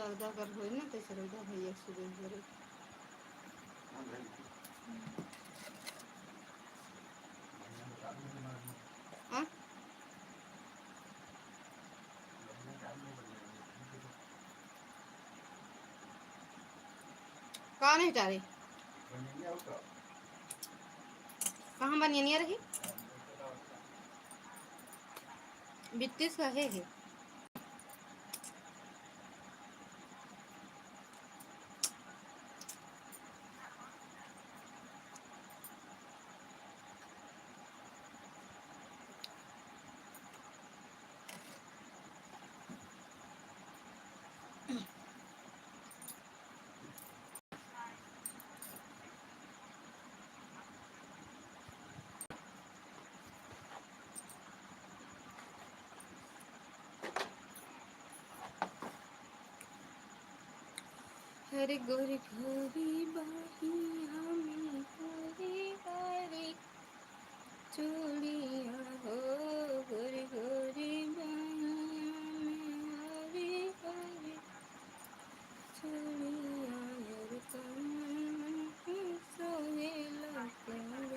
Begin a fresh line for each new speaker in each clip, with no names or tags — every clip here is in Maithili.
अर्धा कर होईल ना त्याच्यात अर्धा भैया सुरेश बरे हाँ कौन है तारे कहाँ बनिया रही 32 का है हरे गोरी गोरी बाहिया में हरी हरी चूड़िया हो गोरी गोरी बाहिया में हरी हरी चूड़िया यार कमर सोहेला करे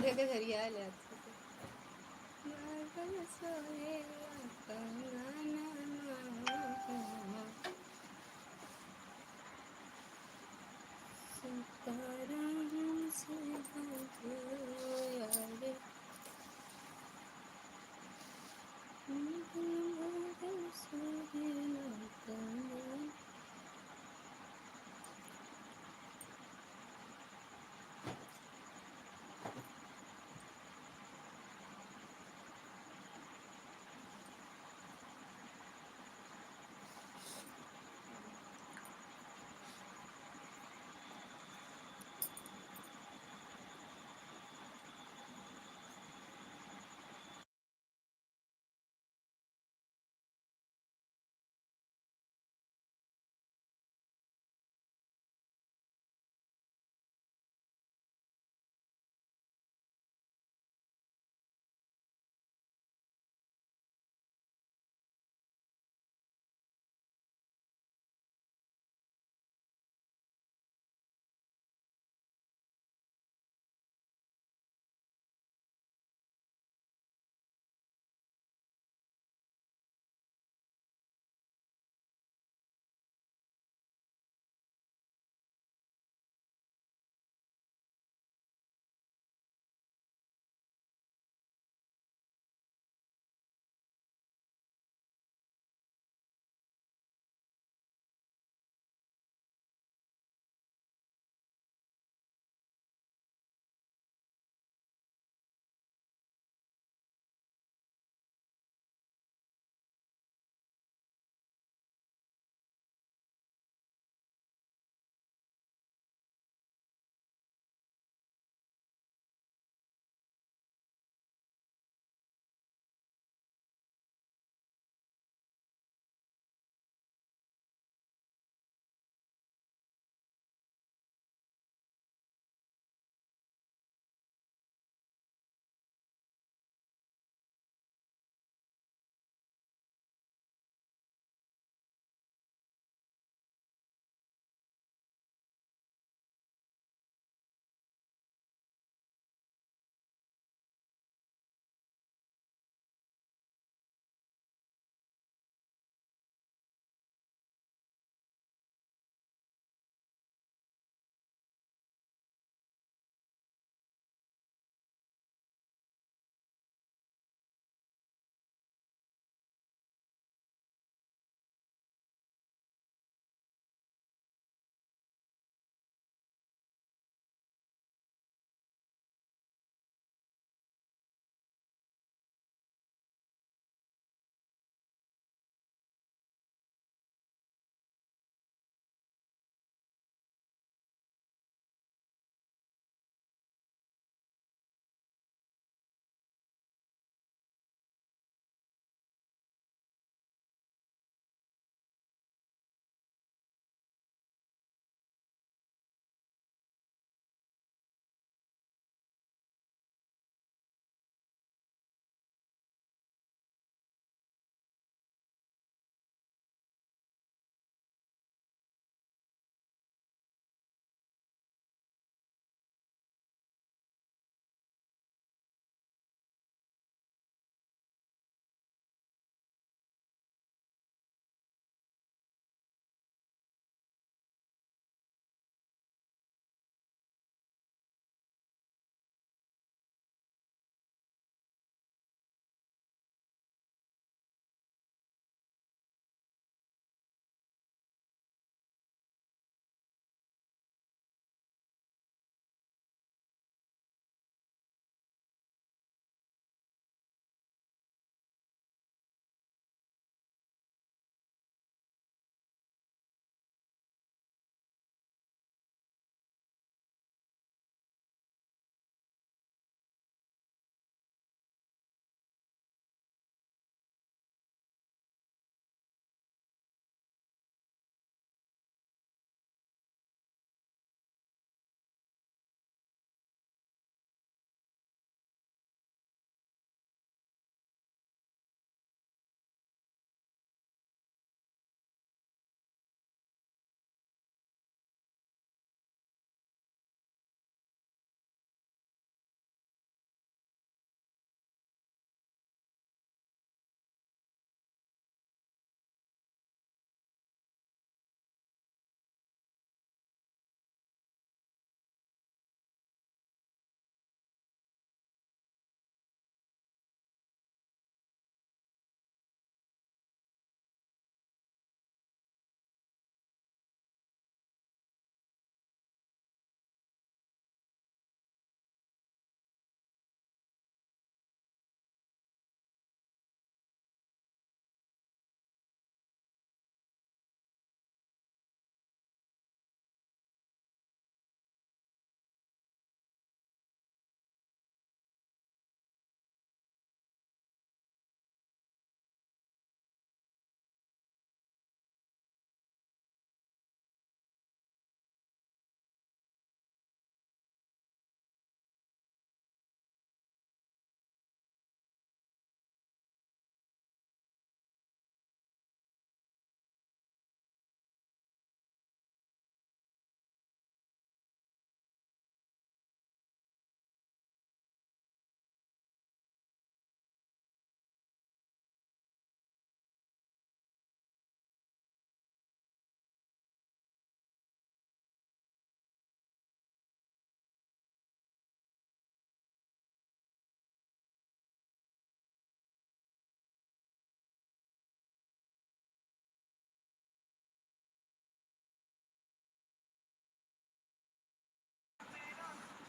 देखे हरिया ले लागल सोहेला कंगना सीताराम से यारे लागल सोहेला कंगना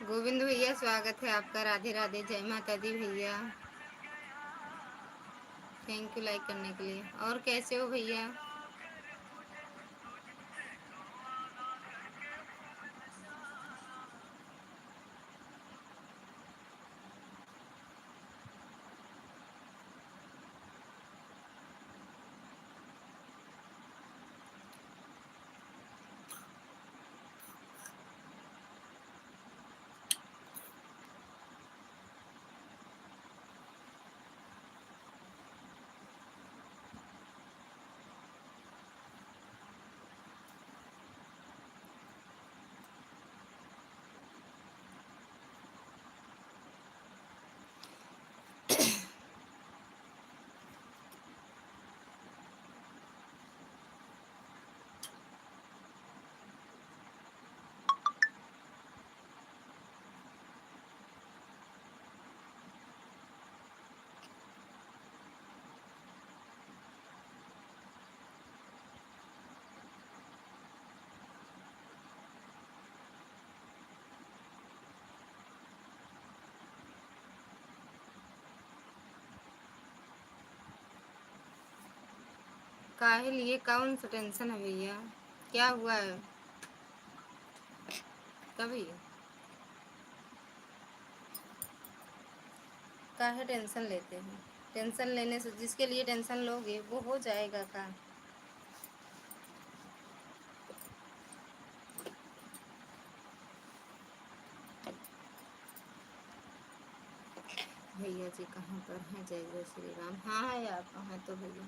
गोविंद भैया स्वागत है आपका। राधे राधे, जय माता दी भैया। थैंक यू लाइक करने के लिए। और कैसे हो भैया? काहे लिए? कौन सा टेंशन है भैया? क्या हुआ है? कभी काहे टेंशन लेते हैं? टेंशन लेने से, जिसके लिए टेंशन लोगे वो हो जाएगा का? भैया जी कहाँ पर हैं? जय जय श्री राम। हाँ है आप कहाँ तो भैया?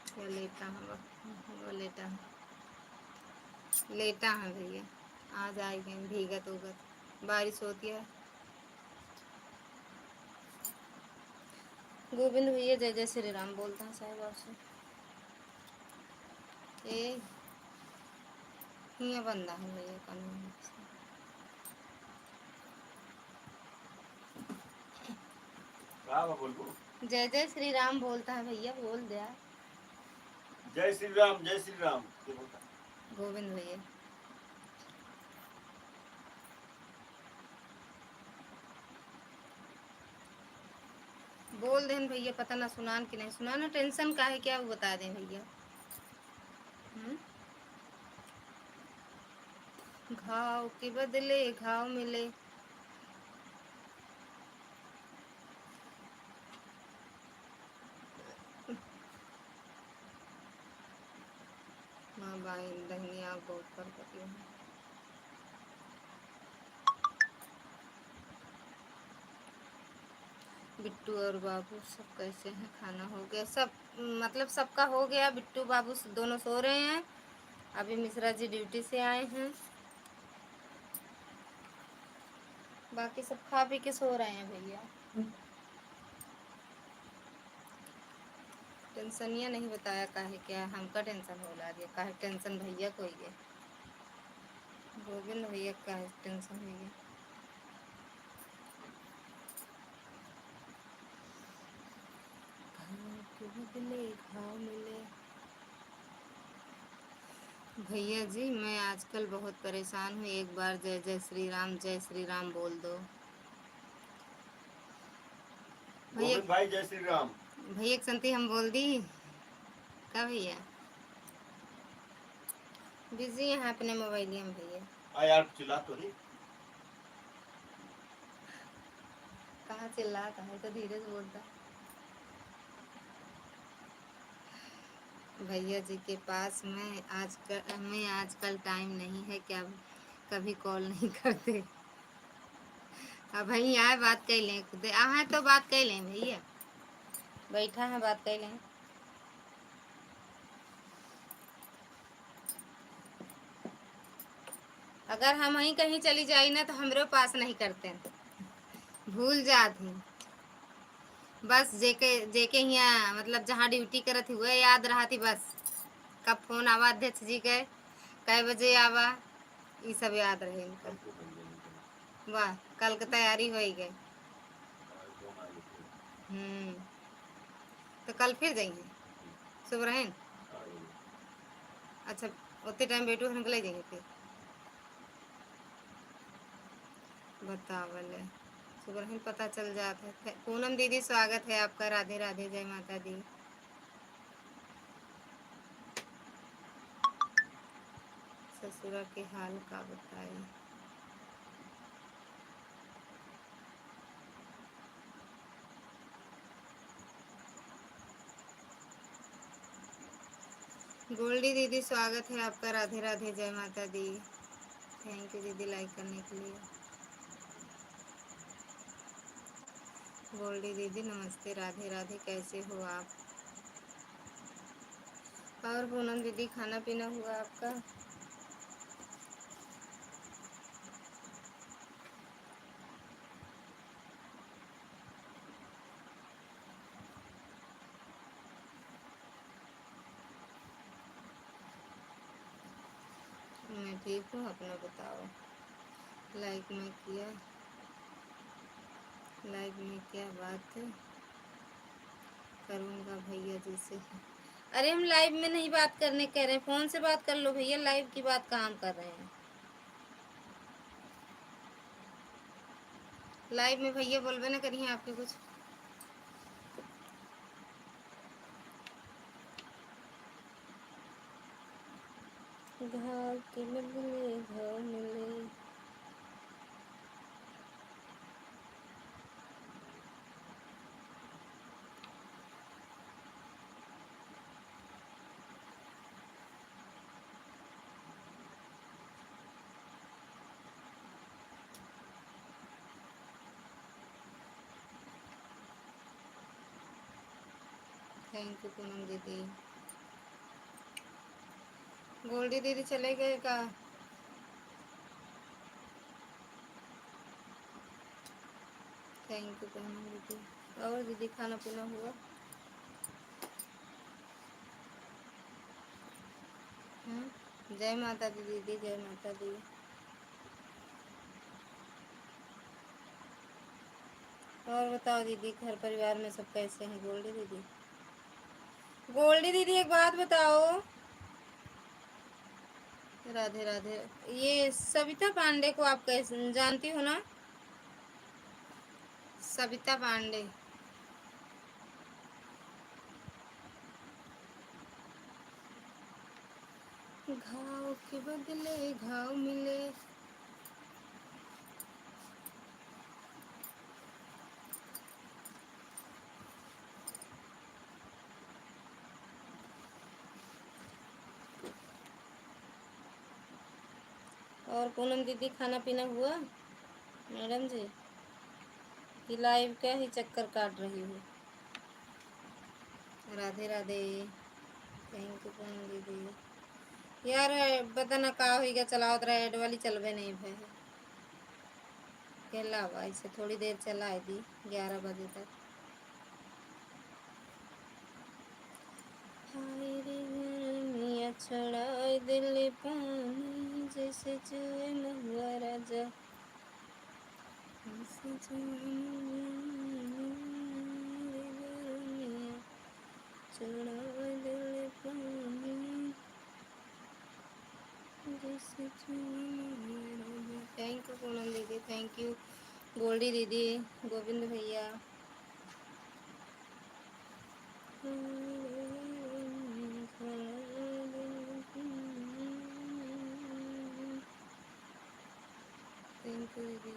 क्या लेटा हूँ? वो लेटा है, लेटा है भैया। आ जाएंगे भीगत उगत, बारिश होती है। गोविंद भैया जय जय श्री राम बोलता है साहब आपसे। ए हिया बंदा है भैया कानून से। जय जय श्री राम बोलता है भैया, बोल दिया।
जय श्री राम, जय श्री राम
गोविंद भैया। बोल दें भैया, पता ना सुनान कि नहीं सुनाना। टेंशन का है क्या वो बता दें भैया। घाव के बदले घाव मिले। माँ बाई दहनी आग बहुत पर पती है। बिट्टू और बाबू सब कैसे हैं? खाना हो गया सब? मतलब सबका हो गया। बिट्टू बाबू दोनों सो रहे हैं। अभी मिश्रा जी ड्यूटी से आए हैं। बाकी सब खा पी के सो रहे हैं भैया। टेंशनिया नहीं बताया काहे क्या हमका टेंशन हो ला दिया। काहे टेंशन भैया को ही है। गोविंद भैया काहे टेंशन भैया? घाव के बदले घाव मिले। भैया जी मैं आजकल बहुत परेशान हूँ। एक बार जय जय श्री राम बोल दो भैया।
गोविंद भाई जय श्री राम।
भैया एक संती हम बोल दी का भैया? बिजी हैं अपने मोबाइल में भैया।
आ यार चिल्ला तो नहीं।
कहाँ चिल्लाता है? तो धीरे से बोलता। भैया जी के पास में आजकल टाइम नहीं है क्या? कभी कॉल नहीं करते। अब भैया आए बात कर लें, खुद आए तो बात कर लें भैया। बैठा है बात कर लें। अगर हम वहीं कहीं चली जाई ना तो हमरे पास नहीं करते, भूल जाती। बस जेके जेके यहाँ मतलब जहाँ ड्यूटी करत हुए याद रहा थी बस। कब फोन आवा अध्यक्ष जी के, कै बजे आवा, ये सब याद रहे इनका। वाह कल की तैयारी हो गई। तो कल फिर जाएंगे सुबह रहें। अच्छा उतने टाइम बेटू हम ले जाएंगे फिर। बतावल है सुबह ही पता चल जाता है। पूनम दीदी स्वागत है आपका, राधे राधे, जय माता दी। ससुरा के हाल का बताई। गोल्डी दीदी स्वागत है आपका, राधे राधे, जय माता दी। थैंक यू दीदी लाइक करने के लिए। गोल्डी दीदी नमस्ते, राधे राधे, कैसे हो आप? और पूनम दीदी खाना पीना हुआ आपका? मैं ठीक हूँ, अपना बताओ। लाइक में किया, लाइक में क्या बात करूँगा भैया जी से? अरे हम लाइव में नहीं बात करने कह रहे हैं, फ़ोन से बात कर लो भैया, लाइव की बात कहाँ हम कर रहे हैं। लाइव में भैया बोलबे ना करिए आपके कुछ। घाव के बदले घाव मिले। थैंक यू पूनम दीदी। गोल्डी दीदी चले गए का? थैंक यू पूनम दीदी। और दीदी खाना पीना हुआ? जय माता दी दीदी, जय माता दी। और बताओ दीदी, घर परिवार में सब कैसे हैं? गोल्डी दीदी, गोल्डी दीदी एक बात बताओ। राधे राधे। ये सविता पांडे को आप कैसे जानती हो ना? सविता पांडे। घाव के बदले घाव मिले। और पूनम दीदी खाना पीना हुआ? मैडम जी कि लाइव क्या ही चक्कर काट रही हो? राधे राधे। थैंक यू पूनम दीदी। यार पता ना का होगा, चलाओ तरह ऐड वाली चलवे नहीं भाई। केला भाई से थोड़ी देर चलाए दी 11 बजे तक। हाय रे मिया छड़ाए दिल पानी जैसे चुए महुआ राजा। थैंक यू पूनम दीदी, थैंक यू गोल्डी दीदी, गोविंद भैया। थैंक यू दीदी।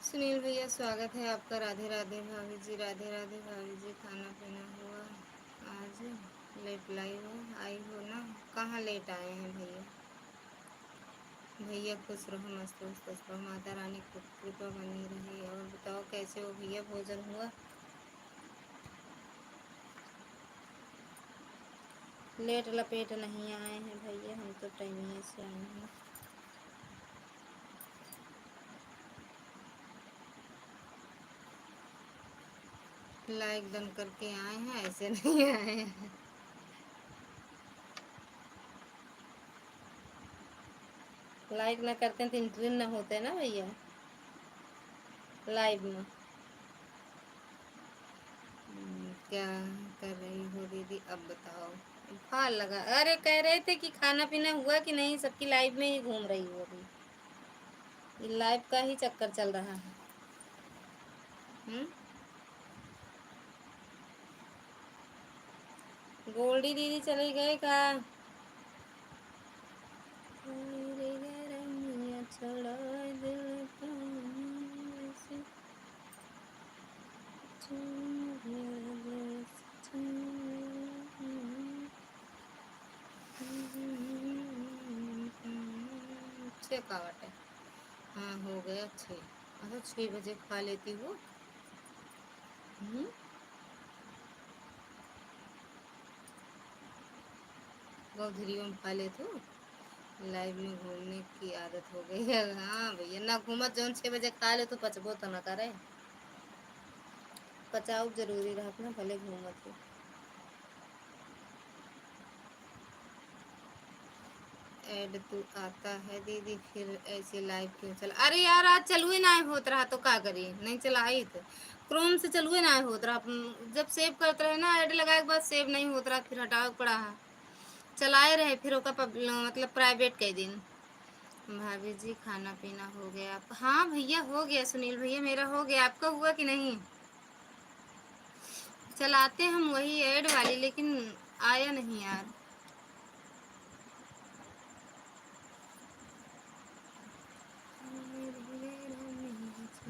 सुनील भैया स्वागत है आपका, राधे राधे भाभी जी, राधे राधे भाभी जी। खाना पीना हुआ? आज लेट लाइव आई हो ना? कहाँ लेट आए हैं भैया? भैया खुश रहो, मस्त मस्त रहो, माता रानी की कृपा बनी रही। और बताओ कैसे हो भैया, भोजन हुआ? लेट लपेट नहीं आए हैं भैया, हम तो टाइम से आए हैं। लाइक डन करके आए हैं, ऐसे नहीं आए हैं। लाइक ना करते हैं तो एंट्री ना होते ना भैया लाइव में। क्या कर रही हो दीदी अब बताओ। फाल लगा, अरे कह रहे थे कि खाना पीना हुआ कि नहीं, सबकी लाइव में ही घूम रही हो अभी, ये लाइव का ही चक्कर चल रहा है। गोल्डी दीदी चले गए का। छः का वाट है, हाँ हो गया 6। अच्छा 6 बजे खा लेती हूँ। बहुत धीरे खा लेती हूँ, लाइव में घूमने की आदत हो गई है। हाँ भैया ना घूमत जौन 6 बजे खा ले तो पचबो तो ना करे, पचाऊ जरूरी रहत ना भले घूमत हो। ऐड तू आता है दीदी फिर ऐसे लाइव क्यों चला। अरे यार आज चलुए ना होत रहा तो का करिए, नहीं चलाई तो क्रोम से चलुए ना होत रहा, जब सेव करते रहे ना ऐड लगाए के बाद सेव नहीं होत रहा, फिर हटाओ पड़ा है। चलाए रहे फिर ओका मतलब प्राइवेट कई दिन। भाभी जी खाना पीना हो गया आप। हाँ भैया हो गया, सुनील भैया मेरा हो गया, आपका हुआ कि नहीं। चलाते हम वही ऐड वाली लेकिन आया नहीं यार।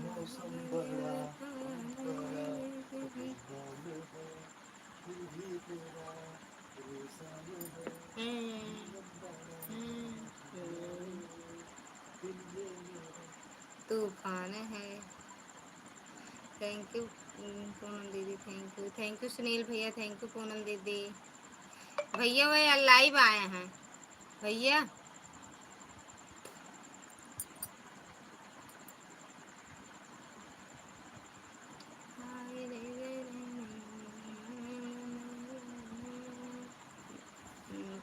मौसम बड़ा बड़ा कभी बोल है फिर भी तेरा परेशान है।
तूफान है। थैंक यू पूनम दीदी, थैंक यू सुनील भैया, थैंक यू पूनम दीदी। भैया भैया लाइव आए हैं भैया।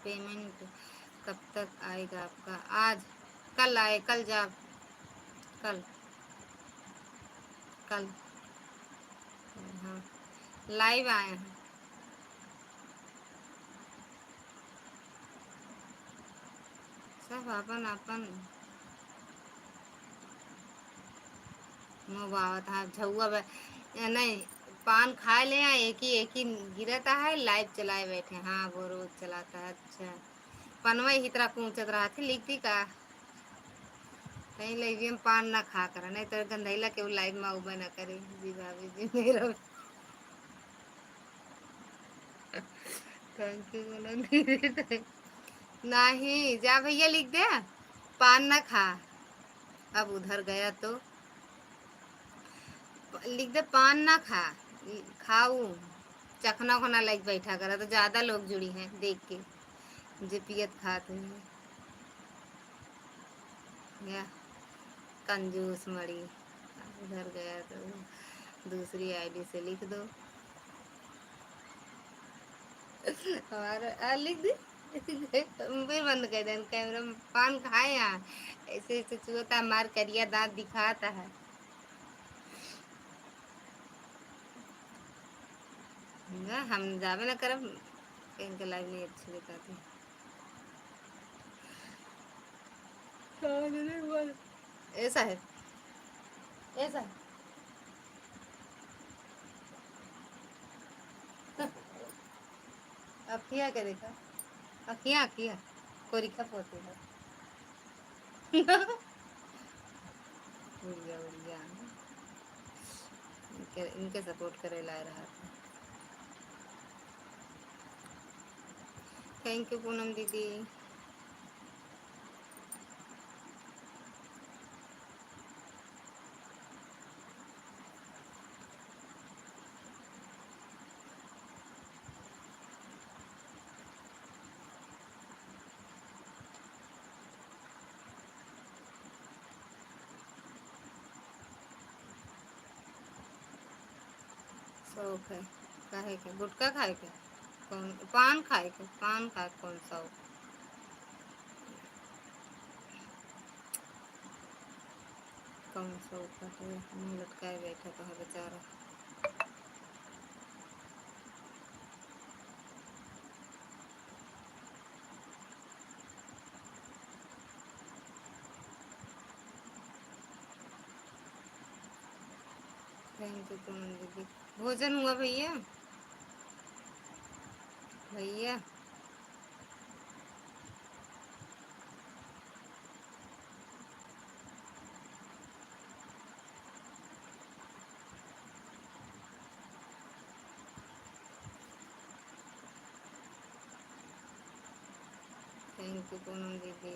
पेमेंट कब तक आएगा आपका। आज कल आए, कल जा, कल कल। हाँ लाइव आए हैं। सब अपन अपन मुबावत हाँ झुआ नहीं, पान खा ले हैं, एक ही गिरता है, लाइव चलाए बैठे। हाँ वो रोज चलाता है। अच्छा पनवा ही तरह कूचत रहा थी, लिखती का कहीं लाइव में पान ना खा कर, नहीं तो गंधैला के लाइव में उबा ना करे। जी भाभी जी मेरा थैंक यू। नहीं जा भैया लिख दे, पान ना खा। अब उधर गया तो लिख दे पान ना खा, खाऊ चखना उखना लाइक बैठा करा तो ज्यादा लोग जुड़ी हैं देख के, जे पियत खात हुई या कंजूस मड़ी। उधर गया तो दूसरी आईडी से लिख दो। हमारा लिख दे फिर बंद कर दें कैमरा में। पान खाए यहाँ ऐसे ऐसे चुहता मार करिया दांत दिखाता है। ना हम जावे ना करब, इनके लाइव नहीं अच्छी दिखाती। ऐसा है, ऐसा है। अखिया के देखा, अखिया अखिया कोरिका पोते है। उड़िया उड़िया इनके सपोर्ट करे ला रहा था। थैंक यू पूनम दीदी। शौक है काहे के, गुटखा खाए के, कौन पान खाए के, पान खाए कौन शौक। कौन सा ऊपर है, मुँह लटकाए बैठा तो है बेचारा। थैंक यू पूनम दीदी। भोजन हुआ भैया? भैया थैंक यू पूनम दीदी।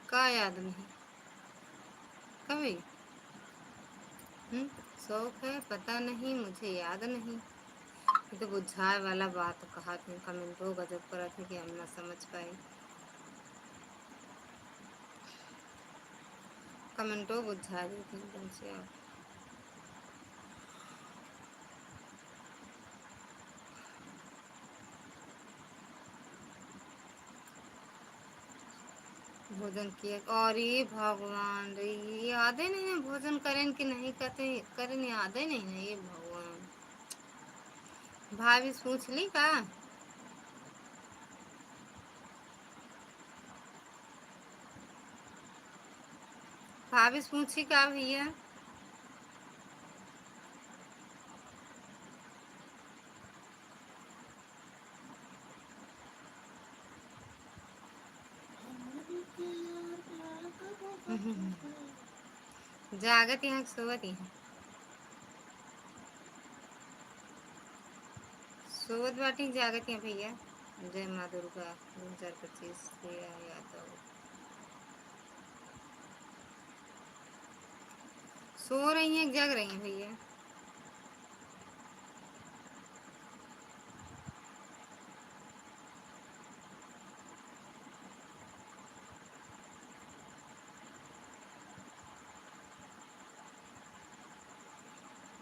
का याद नहीं कभी? शौक है पता नहीं, मुझे याद नहीं। ये तो बुझाए वाला बात कहा थे, कमेंटो गजब करा थे कि हम ना समझ पाए। कमेंटो बुझा दी थी एकदम से आप। भोजन किए और ये भगवान रे, ये याद ही नहीं है भोजन करें कि नहीं करते, करें याद ही नहीं है ये भगवान। भाभी पूछ ली का? भाभी पूछी का भैया? जागत यहाँ सोवत यहाँ सोवत बाटी जागत यहाँ भैया। जय माँ दुर्गा 2025 के याद आओ। सो रही हैं जग रही हैं भैया?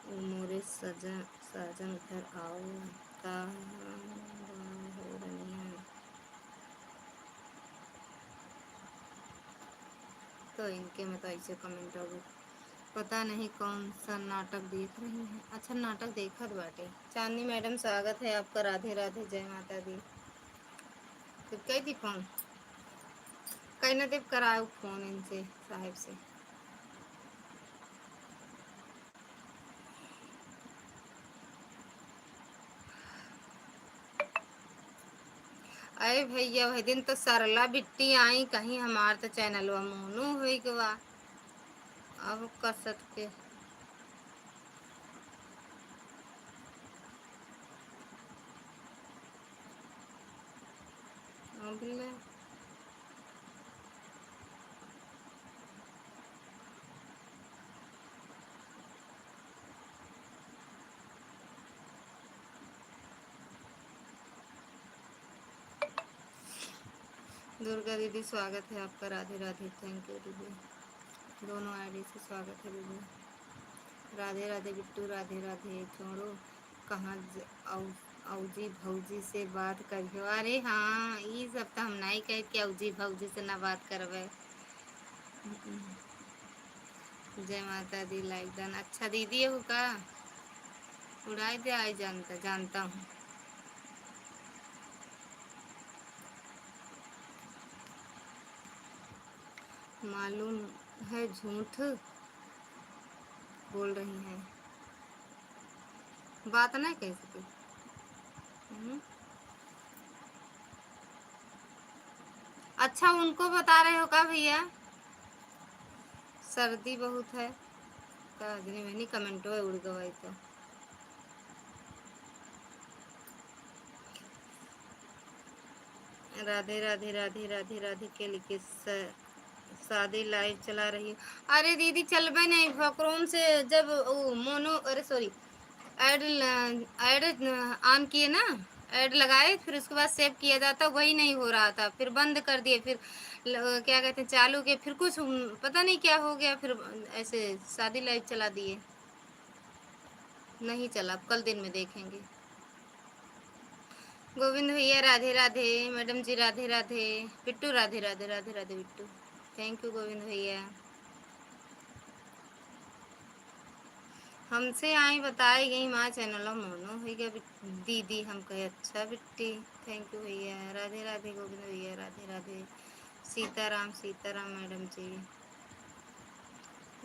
ओ मोरे साजन घर आओ का हो रही है। तो इनके में तो ऐसे कमेंट हो गए। पता नहीं कौन सा नाटक देख रही हैं। अच्छा नाटक देखत बाटे। चांदनी मैडम स्वागत है आपका, राधे राधे, जय माता दी। फिर कही थी फोन कहीं ना देव कराओ फोन इनसे साहिब से। अरे भैया वही दिन तो सरला बिट्टी आई कहीं, हमार तो चैनल मोनू हुई गवा। अब कसत के अबले दुर्गा दीदी स्वागत है आपका, राधे राधे, थैंक यू दीदी। दोनों आईडी से स्वागत है दीदी। राधे राधे बिट्टू, राधे राधे। छोड़ो कहाँ औजी भौजी से बात करियो। अरे हाँ ये सब तो हम नहीं कहे कि औजी भौजी से ना बात करवे। जय माता दी, लाइक डन। अच्छा दीदी हो का उड़ाई दे आई, जानता जानता हूँ। मालूम है झूठ बोल रही हैं, बात नहीं कह सकी। अच्छा उनको बता रहे हो का भैया? सर्दी बहुत है का अग्नि में नहीं कमेंटो उड़ गई तो। राधे राधे राधे राधे राधे के लिखे शादी लाइव चला रही हूँ। अरे दीदी चलबे नहीं क्रोम से, जब वो मोनो, अरे सॉरी, ऐड ऐड ऑन किए ना, ऐड लगाए, फिर उसके बाद सेव किया जाता, वही नहीं हो रहा था, फिर बंद कर दिए, फिर क्या कहते हैं चालू के, फिर कुछ पता नहीं क्या हो गया, फिर ऐसे शादी लाइव चला दिए, नहीं चला। अब कल दिन में देखेंगे। गोविंद भैया राधे राधे, मैडम जी राधे राधे, बिट्टू राधे राधे, राधे राधे बिट्टू, थैंक यू गोविंद भैया। हमसे आई बताई गई माँ चैनल मोनो हो गया दीदी, हम कहे अच्छा बिट्टी, थैंक यू भैया, राधे राधे गोविंद भैया, राधे राधे, सीताराम सीताराम मैडम जी,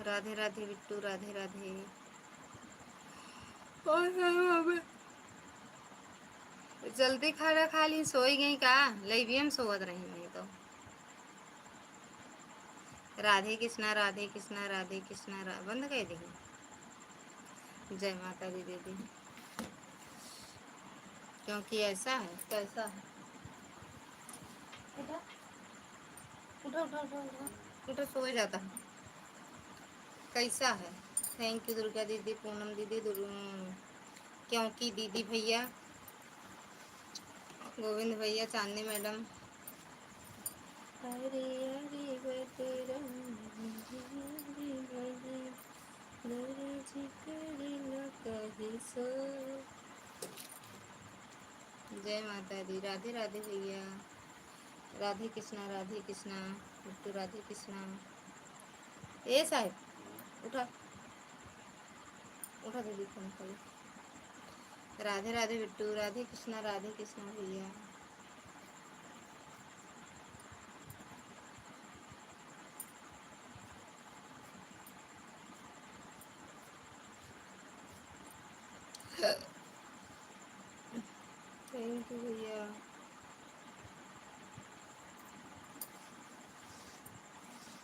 राधे राधे बिट्टू, राधे राधे। और जल्दी खाना खा ली, सोई गई का, लई भी हम सोवत रही नहीं तो। राधे कृष्णा राधे कृष्णा राधे कृष्णा बंद कर दी। जय माता दी दीदी, क्योंकि ऐसा है, कैसा है, उठा उठा उठा उठा उठा उठा, सो जाता है, कैसा है। थैंक यू दुर्गा दीदी, पूनम दीदी, क्योंकि दीदी भैया, गोविंद भैया, चांदनी मैडम, हरे हरे बजरंग सो। जय माता दी, राधे राधे भैया, राधे कृष्णा राधे कृष्णा बिट्टू, राधे कृष्णा। ए साहब उठा उठा दीदी फोन कर। राधे राधे बिट्टू, राधे कृष्णा भैया। थैंक यू भैया।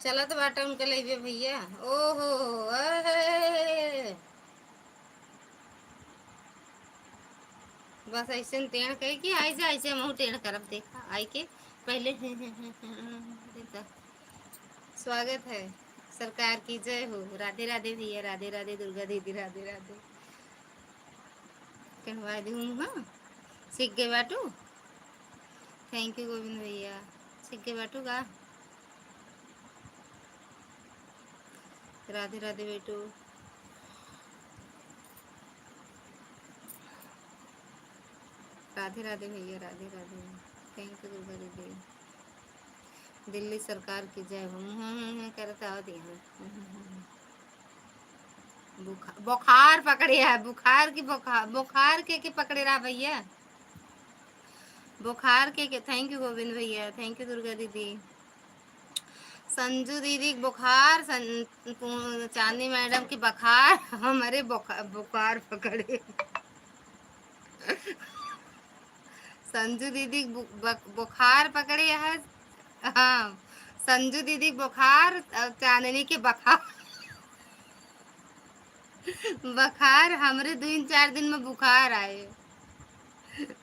चला तो बाटा उनके लिए भैया, ओहो अहे। बस ऐसे टेढ़ कह कि आई से ऐसे मुँह टेढ़ करब, देखा आई के पहले देखा। स्वागत है, सरकार की जय हो, राधे राधे भैया, राधे राधे दुर्गा दीदी, राधे राधे। कहवा दूँ हाँ, सीख गए बाटू, थैंक यू गोविंद भैया, सीख गए बाटू का, राधे राधे बेटू, राधे राधे भैया, राधे राधे, थैंक यू दुर्गा दीदी। दिल्ली सरकार की जय हो, करता हो दिया। बुखार पकड़े है, बुखार की बुखार, बुखार के पकड़े रहा भैया, बुखार के। थैंक यू गोविंद भैया, थैंक यू दुर्गा दीदी, संजू दीदी बुखार, चांदनी मैडम की बुखार, हमारे बुखार पकड़े। संजू दीदी बुखार पकड़े है, हाँ, संजू दीदी बुखार, चांदनी के बुखार, बुखार हमरे 2-4 दिन में बुखार आए।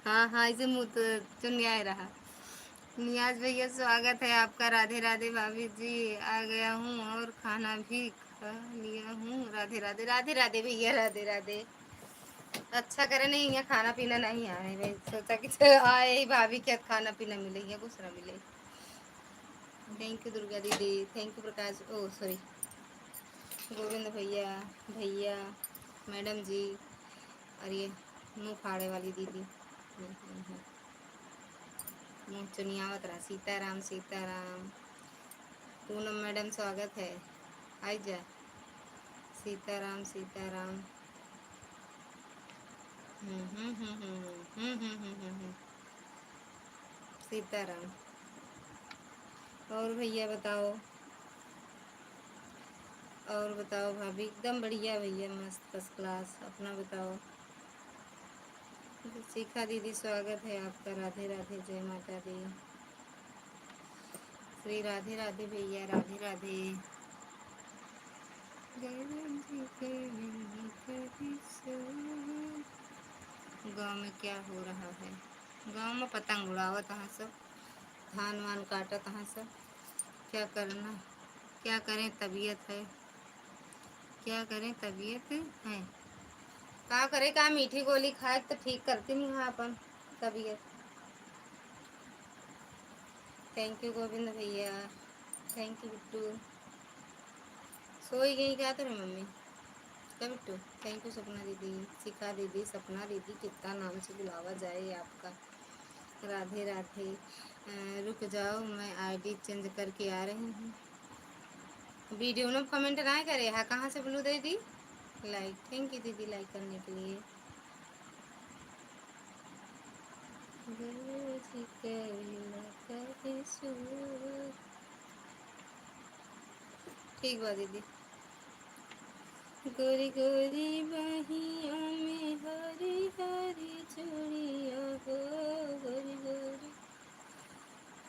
हाँ हाँ, इसे मुँह तो चुनिया रहा। नियाज भैया स्वागत है आपका, राधे राधे भाभी जी, आ गया हूँ और खाना भी खा लिया हूँ, राधे राधे, राधे राधे भैया, राधे राधे। अच्छा करे नहीं, यहाँ खाना पीना नहीं आए, मैं सोचा कि आए ही भाभी के खाना पीना मिले, या कुछ ना मिले। थैंक यू दुर्गा दीदी, थैंक यू प्रकाश, ओ सॉरी गोविंद भैया, भैया मैडम जी, और ये मुँह फाड़े वाली दीदी, मुँह चुनियावत रहा, सीताराम सीताराम। पूनम मैडम स्वागत है, आई जा, सीताराम सीताराम। सीताराम। और भैया बताओ, और बताओ भाभी, एकदम बढ़िया भैया, मस्त फर्स्ट क्लास, अपना बताओ। शिखा दीदी स्वागत है आपका, राधे राधे, जय माता दी, श्री राधे राधे भैया, राधे राधे। गांव में क्या हो रहा है, गांव में पतंग उड़ावत हैं सब, धान वान काटत हैं सब, क्या करना, क्या करें तबीयत है, क्या करें तबीयत है, का करे, का मीठी गोली खाए तो ठीक करती नहीं है अपन। तबीयत। थैंक यू गोविंद भैया, थैंक यू बिट्टू। सोई गई क्या तेरे मम्मी? क्या बिट्टू? थैंक यू सपना दीदी, शिखा दीदी, सपना दीदी, कितना नाम से बुलावा जाए आपका। राधे राधे। रुक जाओ, मैं आईडी चेंज करके आ रही हूँ। वीडियो में कमेंट ना करे। हाँ, कहाँ से बोलूँ दीदी? लाइक, थैंक यू दीदी लाइक करने के लिए। ठीक बा दीदी। गोरी गोरी बहिया में हरी हरी चूड़िया हो, गोरी गोरी।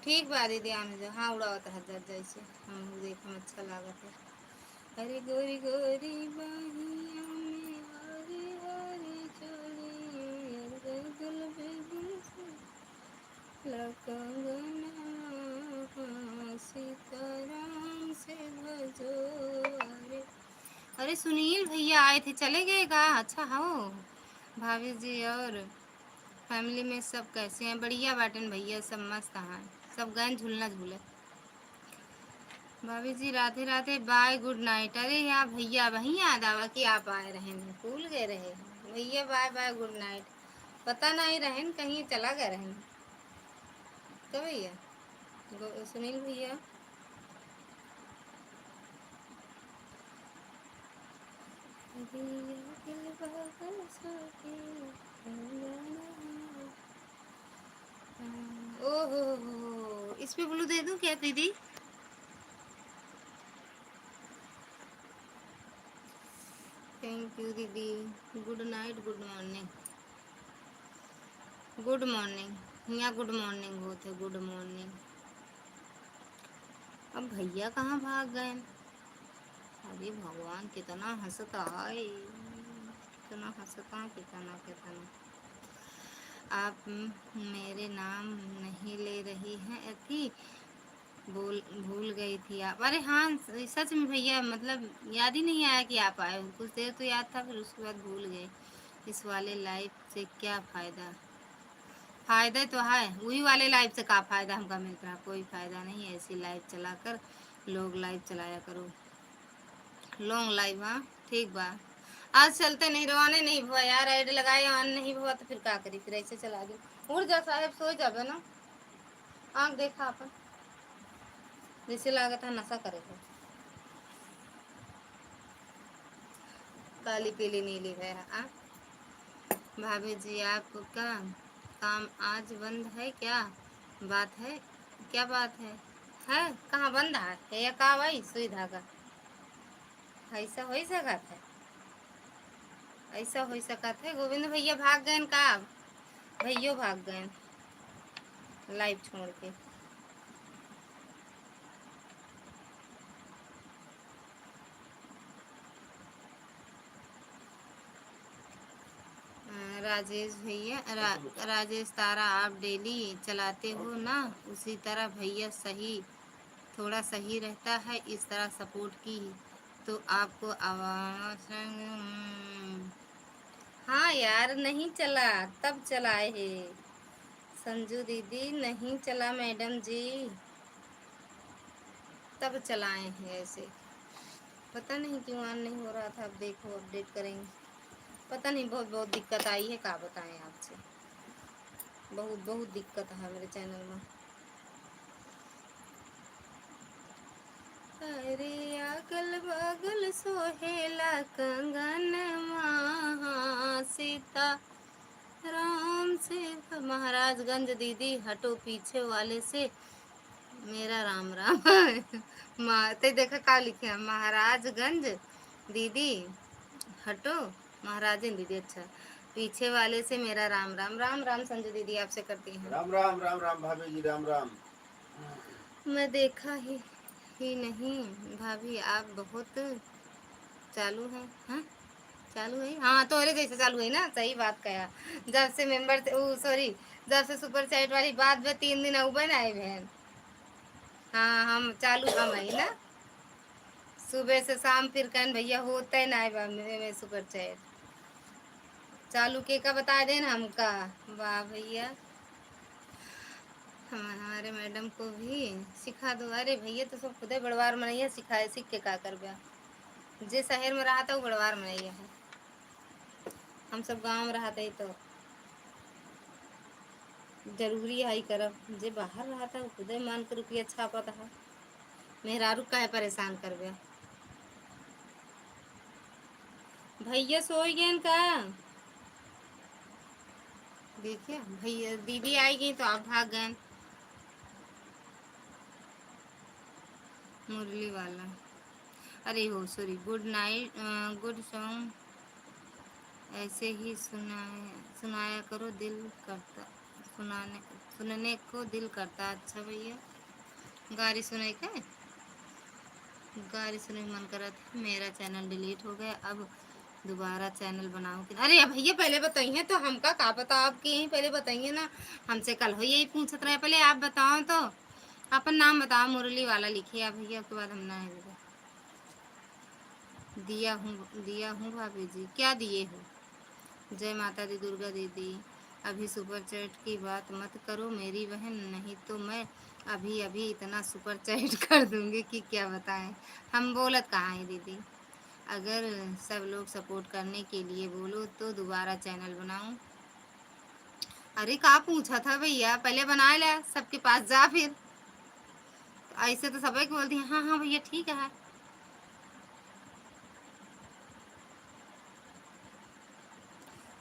ठीक बा दीदी, आने जाओ। हाँ, उड़ावत हजार जैसे हम देखने में अच्छा लागत है। अरे गोरी गोरी बहिया में हरी हरी चूड़िया, गगल बेगुल से लकंगना, सीताराम से भजो। अरे सुनील भैया आए थे, चले गए का? अच्छा हो। भाभी जी और फैमिली में सब कैसे हैं? बढ़िया बाटन भैया, सब मस्त हैं, सब गए झूलना झूले। भाभी जी राधे राधे, बाय, गुड नाइट। अरे यार भैया वहीं याद आवा कि आप आए रहे हैं, भूल गए रहे भैया। बाय बाय, गुड नाइट। पता नहीं रहन कहीं चला गए रहन। क्या भैया? सुनील भैया, ओहो हो, इस पे ब्लू दे दूं क्या दीदी? थैंक यू दीदी। Good night, good morning, good morning. यहाँ गुड मॉर्निंग होते, गुड मॉर्निंग। अब भैया कहाँ भाग गए? अरे भगवान, कितना हंसता है, कितना हंसता, कितना कितना। आप मेरे नाम नहीं ले रही हैं थी, भूल गई थी आप। अरे हाँ, सच में भैया, मतलब याद ही नहीं आया कि आप आए। कुछ देर तो याद था, फिर उसके बाद भूल गए। इस वाले लाइफ से क्या फ़ायदा? फ़ायदा तो है, वही वाले लाइफ से का फ़ायदा हमका मिल रहा? कोई फ़ायदा नहीं है। ऐसी लाइफ चलाकर लोग लाइफ चलाया करो, लॉन्ग लाइफ। हाँ ठीक बा। आज चलते नहीं, रवाने नहीं हुआ यार, ऐड लगाए ऑन नहीं हुआ तो फिर क्या करी? फिर ऐसे चला दी। उड़ जा साहब, सो जाबे ना। आँख देखा अपन, जैसे लागत है नशा करे थे। काली पीली नीली है। भाभी जी आपका काम आज बंद है क्या? बात है, क्या बात है कहाँ बंद है या का भाई? सुई धागा ऐसा हो सकत है, ऐसा हो सकत है। गोविंद भैया भाग गए का? भैया भाग गए लाइव छोड़ के। राजेश भैया, राजेश तारा, आप डेली चलाते हो ना, उसी तरह भैया सही, थोड़ा सही रहता है। इस तरह सपोर्ट की तो आपको आवाज। हाँ यार, नहीं चला तब चलाए है। संजू दीदी नहीं चला मैडम जी, तब चलाए हैं ऐसे। पता नहीं क्यों ऑन नहीं हो रहा था। अब देखो, अपडेट करेंगे। पता नहीं, बहुत बहुत दिक्कत आई है, क्या बताएं आपसे। बहुत बहुत दिक्कत है मेरे चैनल में। अरे अगल बगल सोहेला कंगन महा, सीता राम से। महाराजगंज दीदी हटो पीछे वाले से, मेरा राम राम। माँ ते देखा का लिखे हैं, महाराजगंज दीदी हटो, महाराजन दीदी, अच्छा, पीछे वाले से मेरा राम राम। राम राम संजू दीदी, आपसे करती हैं।
राम राम राम राम भाभी जी, राम राम।
मैं देखा ही नहीं भाभी, आप बहुत चालू है। हाँ चालू है, हाँ तोरे जैसे चालू है ना, सही बात कहा। जब से मेंबर ओ सॉरी, जब से सुपर चैट वाली बात में 3 दिन उबे ना आए बहन। हाँ हम चालू हम है ना, सुबह से शाम फिर कहन भैया होता है ना में सुपर चैट। चालू के का बता देना हमका। वाह भैया, हमारे मैडम को भी सिखा दो। अरे भैया तो सब खुदे बड़वार मनैया सिखाए, सीख के का करबे। जे शहर में रहा था वो बड़वार मनैया है, हम सब गांव में रहते ही तो जरूरी है ही करब। जे बाहर रहा था वो खुदे मान के रुपया छापा था, मेहरारू काहे परेशान करबे। भैया सो गए का? देखिए भैया दीदी आएगी तो आप भाग गए। मुरली वाला, अरे हो sorry, good night, good song ऐसे ही सुनाया करो, दिल करता सुनाने सुनने को दिल करता। अच्छा भैया, गारी सुनाई का, गारी सुने मन करा था। मेरा चैनल डिलीट हो गया, अब दोबारा चैनल बनाओ कि। अरे भैया पहले बताइए तो, हमका का पता आपके, यहीं पहले बताइए ना। हमसे कल हो यही पूछत रहे, पहले आप बताओ तो। अपन नाम बताओ, मुरली वाला लिखिए आप भैया, उसके बाद हम ना है। दिया हूँ भाभी जी, क्या दिए हो? जय माता दी दुर्गा दीदी, अभी सुपर चैट की बात मत करो मेरी बहन, नहीं तो मैं अभी अभी इतना सुपर चैट कर दूंगी कि क्या बताएं। हम बोलत कहाँ है दीदी, अगर सब लोग सपोर्ट करने के लिए बोलो तो दोबारा चैनल बनाऊं। अरे का पूछा था भैया, पहले बना ले, सबके पास जा फिर। ऐसे तो सब एक बोलती हैं हाँ हाँ भैया ठीक है।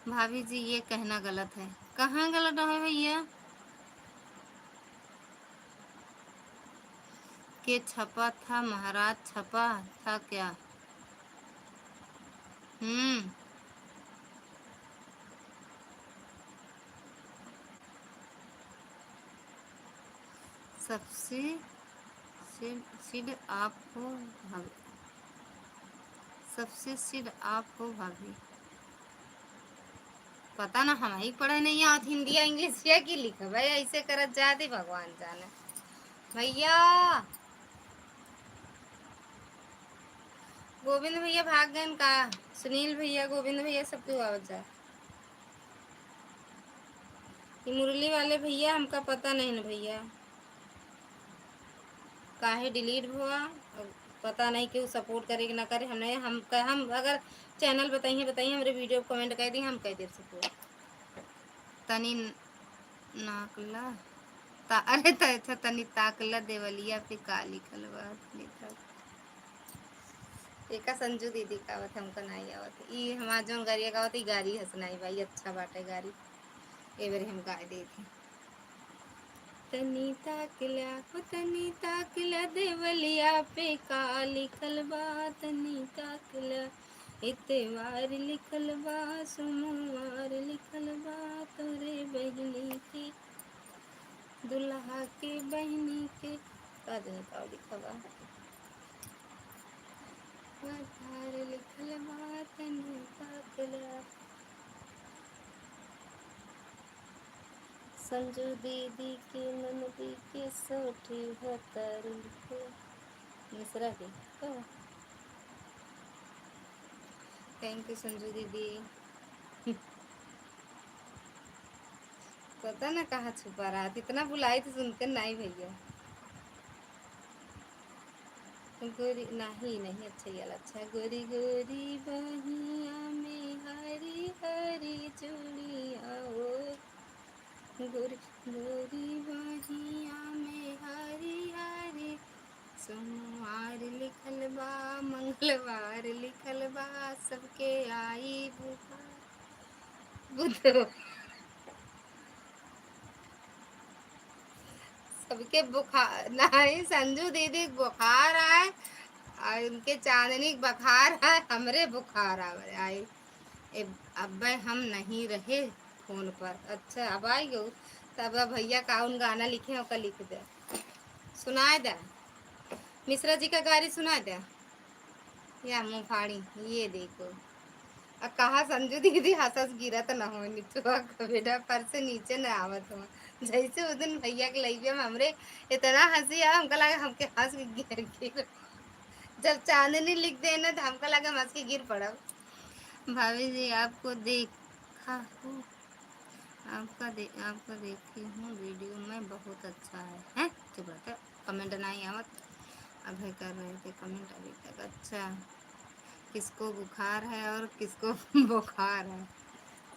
भाभी जी ये कहना गलत है। कहाँ गलत है भैया? के छपा था महाराज, छपा था क्या? हम्म, सबसे सिड आप हो भाभी, सबसे सिड आप हो भाभी। पता ना, हम ही पढ़े नहीं आत हिंदी या इंग्लिश या की लिखे भाई, ऐसे करत जाते भगवान जाने। भैया गोविंद भैया भाग गए का? सुनील भैया, गोविंद भैया सबके आवाज जा। ये मुरली वाले भैया हमका पता नहीं ना भैया, काहे डिलीट हुआ। अब पता नहीं कि वो सपोर्ट करे कि ना करे। हमने हम अगर चैनल बताइए बताइए, हमारे वीडियो कमेंट कर दी, हम कह दे सपोर्ट। तनी नाकला अरे अच्छा तनी ताकला देवलिया पे का लिखल बा लिखल। एका संजू दीदी का आवत, हमका नहीं आवत। ई हमार जोन गाड़ी का आवत, ई गाड़ी हंसनाई भाई, अच्छा बाटे गाड़ी, ए बार हम गा दे थे। तनी ताकला हो तनी ताकला देवलिया पे का लिखल बा, तनी ताकला इतवार लिखल बा, सोमवार लिखल बा, तोरे बहनी के दुल्हा के बहनी के का दिन का लिखल बा, आधार लिखल बा, तनी ताकला। संजू दीदी के ननदी के सोठी भतर लिखे मिश्रा के। थैंक यू संजू दीदी। पता ना कहाँ छुपा रहा था, इतना बुलाई तो सुनते नहीं भैया। गोरी नहीं नहीं, अच्छा ये अच्छा, गोरी गोरी बहिया में हरी हरी चूड़िया ओ, गोरी गोरी बहिया में हरी हरी, सोमवार लिखल बा मंगलवार लिखल बा, सबके आई बुधवार सबके बुखार नहीं संजू दीदी बुखार आए, और उनके चांदनी बुखार है, हमरे बुखार आए। अब हम नहीं रहे फोन पर। अच्छा अब आई गो, तब भैया कौन गाना लिखे हो का लिख दे, सुनाए दे, मिश्रा जी का गारी सुना दे या मुँह फाड़ी। ये देखो अब कहा संजू दीदी हंसस गिरत न हो निचुआ बेटा पर से नीचे न आवत हो। जैसे उस दिन भैया के लइबे में हमरे इतना हंसी आ, हमका लगा हमके हंस के गिर जब चांदनी लिख देना तो हमका लगा हंस के गिर पड़ब। भाभी जी आपको देखा देखा हूँ, आपका देखी हूँ वीडियो में, बहुत अच्छा है चुप रहते, कमेंट नहीं आवत, अभय कर रहे थे कमेंट अभी तक। अच्छा, किसको बुखार है और किसको बुखार है?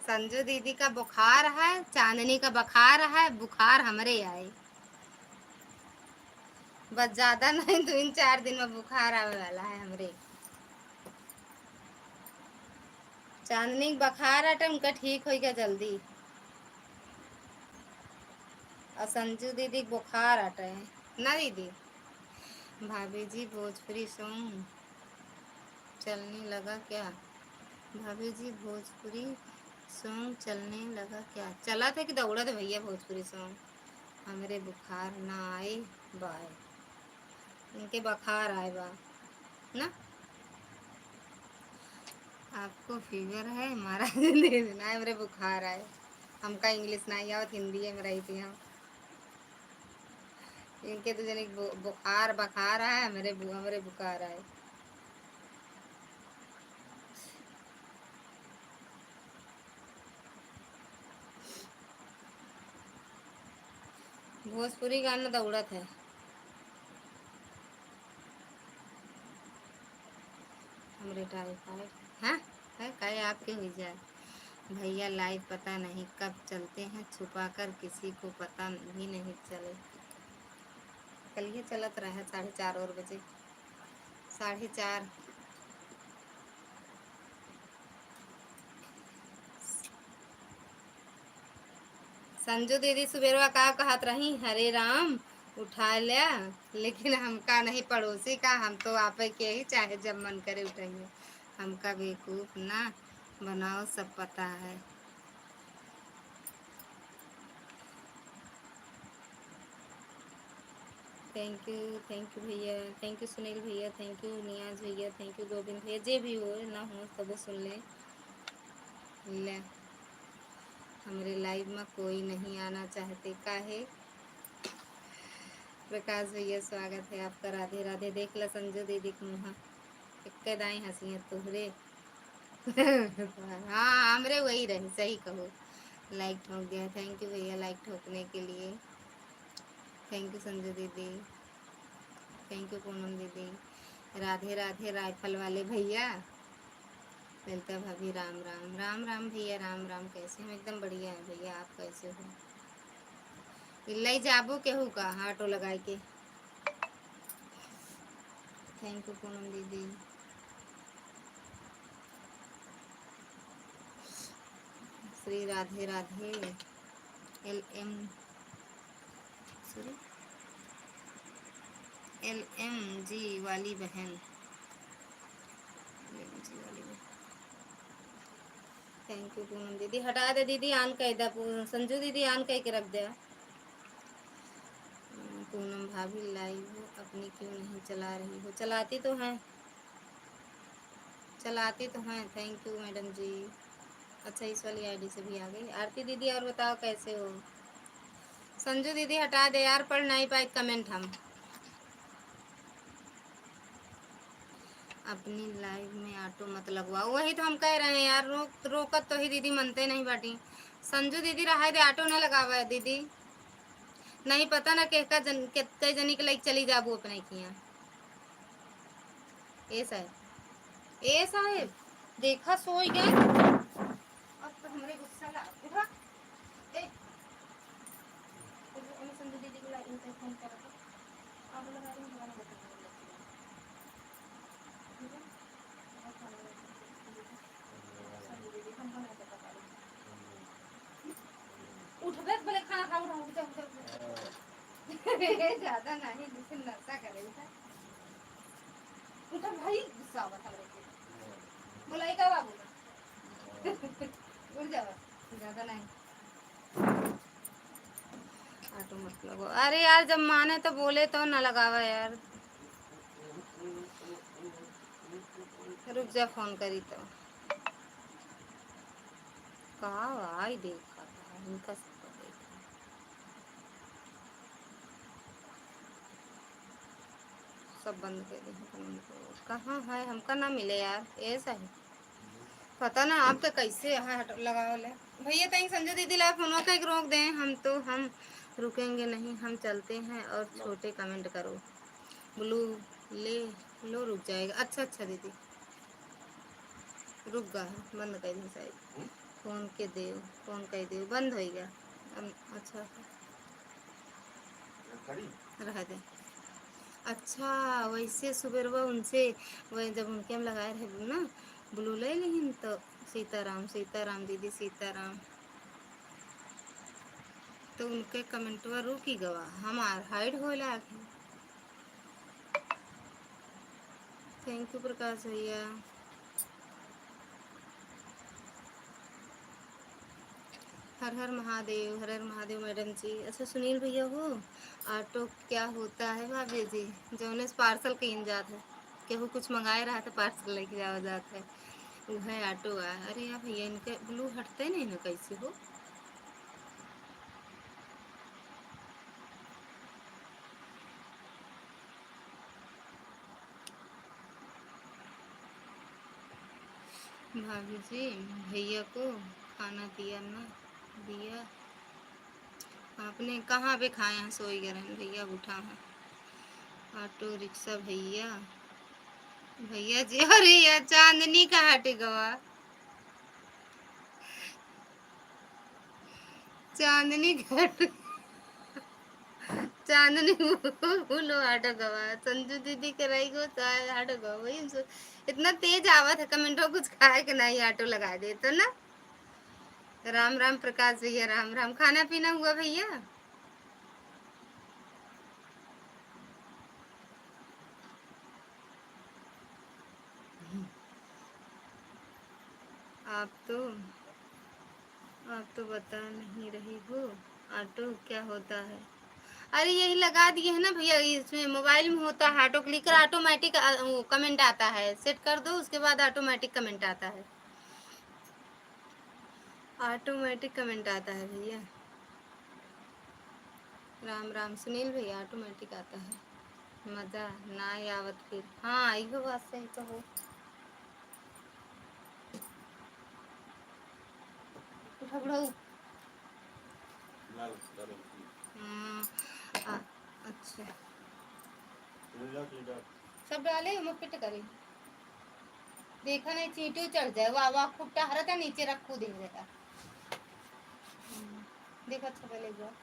संजू दीदी का बुखार है, चांदनी का बुखार है, बुखार हमरे आए, बस ज्यादा नहीं 3-4 दिन में बुखार आने वाला है हमरे। चांदनी के बुखार हटे, उनका ठीक हो गया जल्दी, और संजू दीदी के बुखार हटे ना दीदी। भाभी जी भोजपुरी सॉन्ग चलने लगा क्या? भाभी जी भोजपुरी सॉन्ग चलने लगा क्या? चला था कि दौड़ा था भैया भोजपुरी सॉन्ग? हमरे बुखार ना आए बाय, इनके बुखार आए बा ना। आपको फीवर है महाराज ने सुना है मेरे बुखार आए, हमका इंग्लिश नहीं आवत, हिंदी में रही थी हम। इनके तो जन बुखार बखार आए, हमरे बुखार आए। भोजपुरी गाना दौड़त है। हमरे टाइफाइड हाँ है काहे आपके हुई जाए भैया, लाइव पता नहीं कब चलते हैं, छुपा कर किसी को पता भी नहीं चले। कल ये चलत रहा है 4:30 और बजे, 4:30। संजू दीदी सुबेरवा का कहत रही, हरे राम उठा लिया, लेकिन हमका नहीं पड़ोसी का, हम तो आप के ही चाहे जब मन करे उठाइए, हमका बेवकूफ ना बनाओ, सब पता है। थैंक यू भैया, थैंक यू सुनील भैया, थैंक यू नियाज भैया, थैंक यू गोविंद भैया, जे भी हो ना हो सब सुन ले। हमारे लाइव में कोई नहीं आना चाहते काहे? प्रकाश भैया स्वागत है आपका, राधे राधे। देख ला संजू दीदी के मुँह एक दाई हंसी है तुहरे हाँ हमरे वही रहे, सही कहो, लाइक ठोक दिया, थैंक यू भैया लाइक ठोकने के लिए, थैंक यू संजू दीदी, थैंक यू पूनम दीदी, राधे राधे राइफल वाले भैया, ललिता भाभी राम राम। राम राम भैया, राम राम, कैसे हम? एकदम बढ़िया है भैया, आप कैसे हो? इल्लाई जाबो केहू का ऑटो लगाए के, थैंक यू पूनम दीदी। Shri Radhe Radhe. LM sorry LMG वाली बहन, LMG वाली बहन, थैंक यू पूनम दीदी। हटा दे दीदी, आन कह दे संजू दीदी, आन कह के रख दे। पूनम भाभी लाइव अपनी क्यों नहीं चला रही हो? चलाती तो हैं, चलाती तो हैं, थैंक यू मैडम जी। अच्छा इस वाली आईडी से भी आ गई। आरती दीदी और बताओ कैसे हो? संजू दीदी हटा दे यार, पढ़ नहीं पाई कमेंट हम। अपनी लाइव में ऑटो मत लगवाओ, वही तो हम कह रहे हैं यार, रोकत तो ही दीदी मनते नहीं बाटी। संजू दीदी रहा दे, ऑटो न लगावा है दीदी, नहीं पता ना के कई जनी के लाइक चली जाबू अपने किया। ए साहब, ए साहब देखा सोई गए, अब तो हमरे गुस्सा ला उठा ए संजू दीदी को लाइक पे फोन कर दो, आप लगा दूं दोबारा बता उठ बे बोले खाना खा, उठा उठा उठा ज्यादा नहीं, जिसे नशा करेगा उठा भाई, गुस्सा हुआ था मेरे को, बोला एक बाबू उठ जाओ, ज्यादा नहीं ऑटो मत लगो। अरे यार जब माने तो बोले तो ना लगावा यार, रुक जा फोन करी तो कहा आई देखा था इनका सब देखा, सब बंद कर दे। कहाँ है? हमका ना मिले यार, ऐसा है पता ना आप तो कैसे यहाँ लगावल है भैया। तई संजय दीदी ला फोन का रोक दें। हम रुकेंगे नहीं, हम चलते हैं। और छोटे कमेंट करो। ब्लू ले लो, रुक जाएगा। अच्छा दीदी रुक गा है, बंद कर दी शायद। फोन कह दे बंद हो गया। अच्छा रह दे। अच्छा वैसे सुबह उनसे वही जब उनके हम लगाए रहे ना ब्लू ले लेकिन तो सीताराम दीदी सीताराम तो उनके कमेंटवा रुकी गवा हमार हाइड होला। थैंक यू प्रकाश भैया। हर हर महादेव मैडम जी। अच्छा सुनील भैया हो ऑटो क्या होता है भाभी जी? जौने पार्सल कहीं जात है केहू कुछ मंगाए रहा था पार्सल लेके जाओ जात है वो है ऑटो आ। अरे यार भैया इनके ब्लू हटते नहीं ना कैसे हो? भाभी जी भैया को खाना दिया ना दिया आपने? कहाँ पे खाए हैं? सोई गरम भैया उठा है। ऑटो रिक्शा भैया जी। अरे यार चांदनी का हट गवा। चांदनी घट चांदनी बोलो हट गवा। संजू दीदी के रही गो हट गवा। वही इतना तेज आवत है कमेंट हो कुछ खाए के नहीं ऑटो लगा दे तो ना। राम राम प्रकाश भैया राम राम। खाना पीना हुआ भैया? आप तो बता नहीं रही हो ऑटो क्या होता है? अरे यही लगा दिए है ना भैया। इसमें मोबाइल में होता है ऑटो क्लिक कर ऑटोमेटिक कमेंट आता है। सेट कर दो उसके बाद ऑटोमेटिक कमेंट आता है। ऑटोमेटिक कमेंट आता है भैया। राम राम सुनील भैया ऑटोमेटिक आता है। मजा ना आवत फिर। हाँ इहो बात सही कहो। उठा बुढ़ऊ। हाँ, अच्छा सब डाले हम पिट करे देखा नहीं चींटी चढ़ जाए। वाह वाह खूब टहरा था नीचे रखू दे देगा। देखो अच्छा पहले एक बार।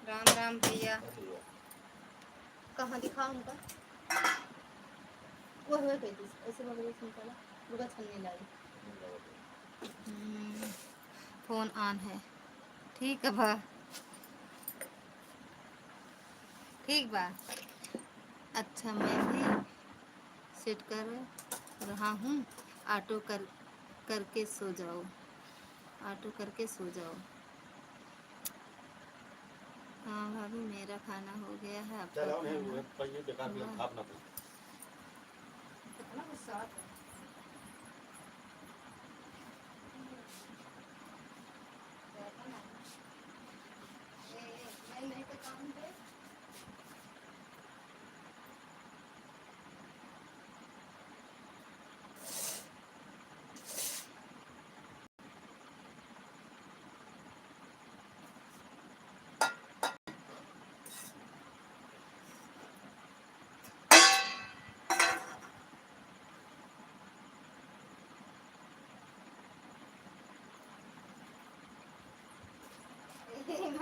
राम राम भैया। कहाँ दिखा उनका? वो हुए कहती ऐसे मगर निकाला रुका छलने लगी। फोन ऑन है। ठीक है बा ठीक बा। अच्छा मैं भी सेट कर रहा हूँ। ऑटो करके सो जाओ। ऑटो करके सो जाओ। हाँ भाभी मेरा खाना हो गया है। आपका खाना कितना गुस्सा आता है। नहीं तो काम पे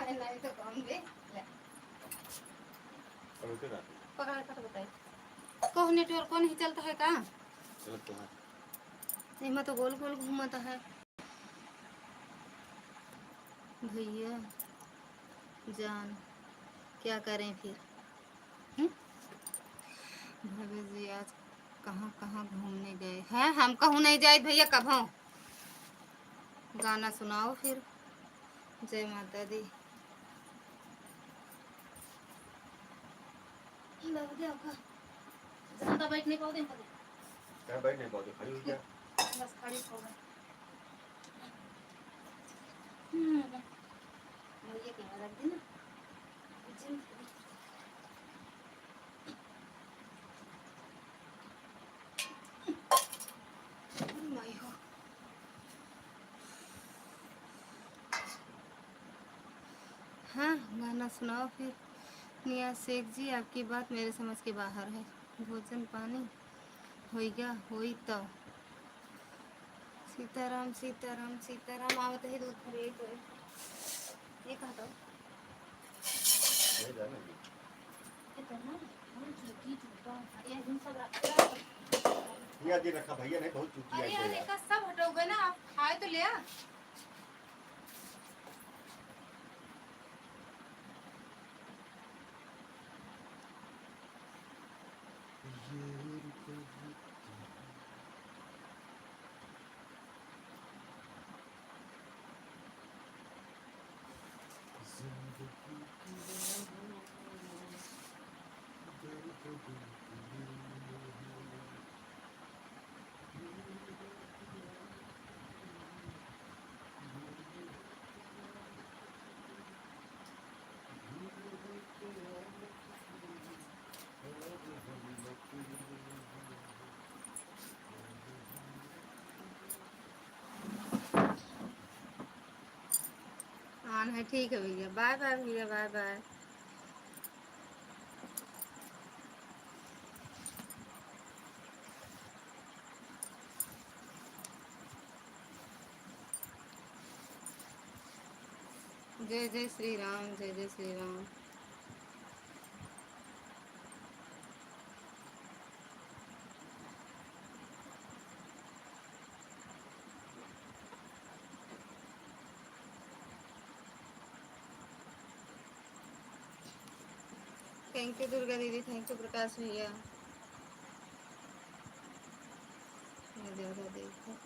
मैं नहीं तो काम पे पकड़ कर बताए को नेटवर्क को नहीं चलता है का? नहीं तो गोल गोल घूमता है भैया जान। क्या करें फिर? भैया जी आज कहाँ कहाँ घूमने गए हैं? हम कहूँ नहीं जाए भैया कब हो? गाना सुनाओ फिर। जय माता दी। लग गया का ज्यादा बैठ नहीं पाओ क्या बैठ नहीं पाओ खड़ी हो क्या? बस खड़ी हो गए। भैया की मदद दी ना हाँ, गाना सुनाओ फिर। नियाज शेख जी, आपकी बात मेरे समझ के बाहर है। भोजन पानी होइगा होई तो। सीताराम सीताराम सीताराम, आवत है दूध भरे तो ये कहता हूँ।
ये जाना जी।
ये करना और झूठी झूठा ये हम सब रख।
भैया जी रखा, भैया नहीं बहुत चुकी
अरे
है
यार,
यार।
एक सब हटोगे ना, आप खाए तो ले आ। ऑन है, ठीक है भैया। बाय बाय भैया, बाय बाय। जय जय श्री राम, जय जय श्री राम। थैंक यू दुर्गा दीदी, थैंक यू प्रकाश भैया। मैं ज़्यादा देखो।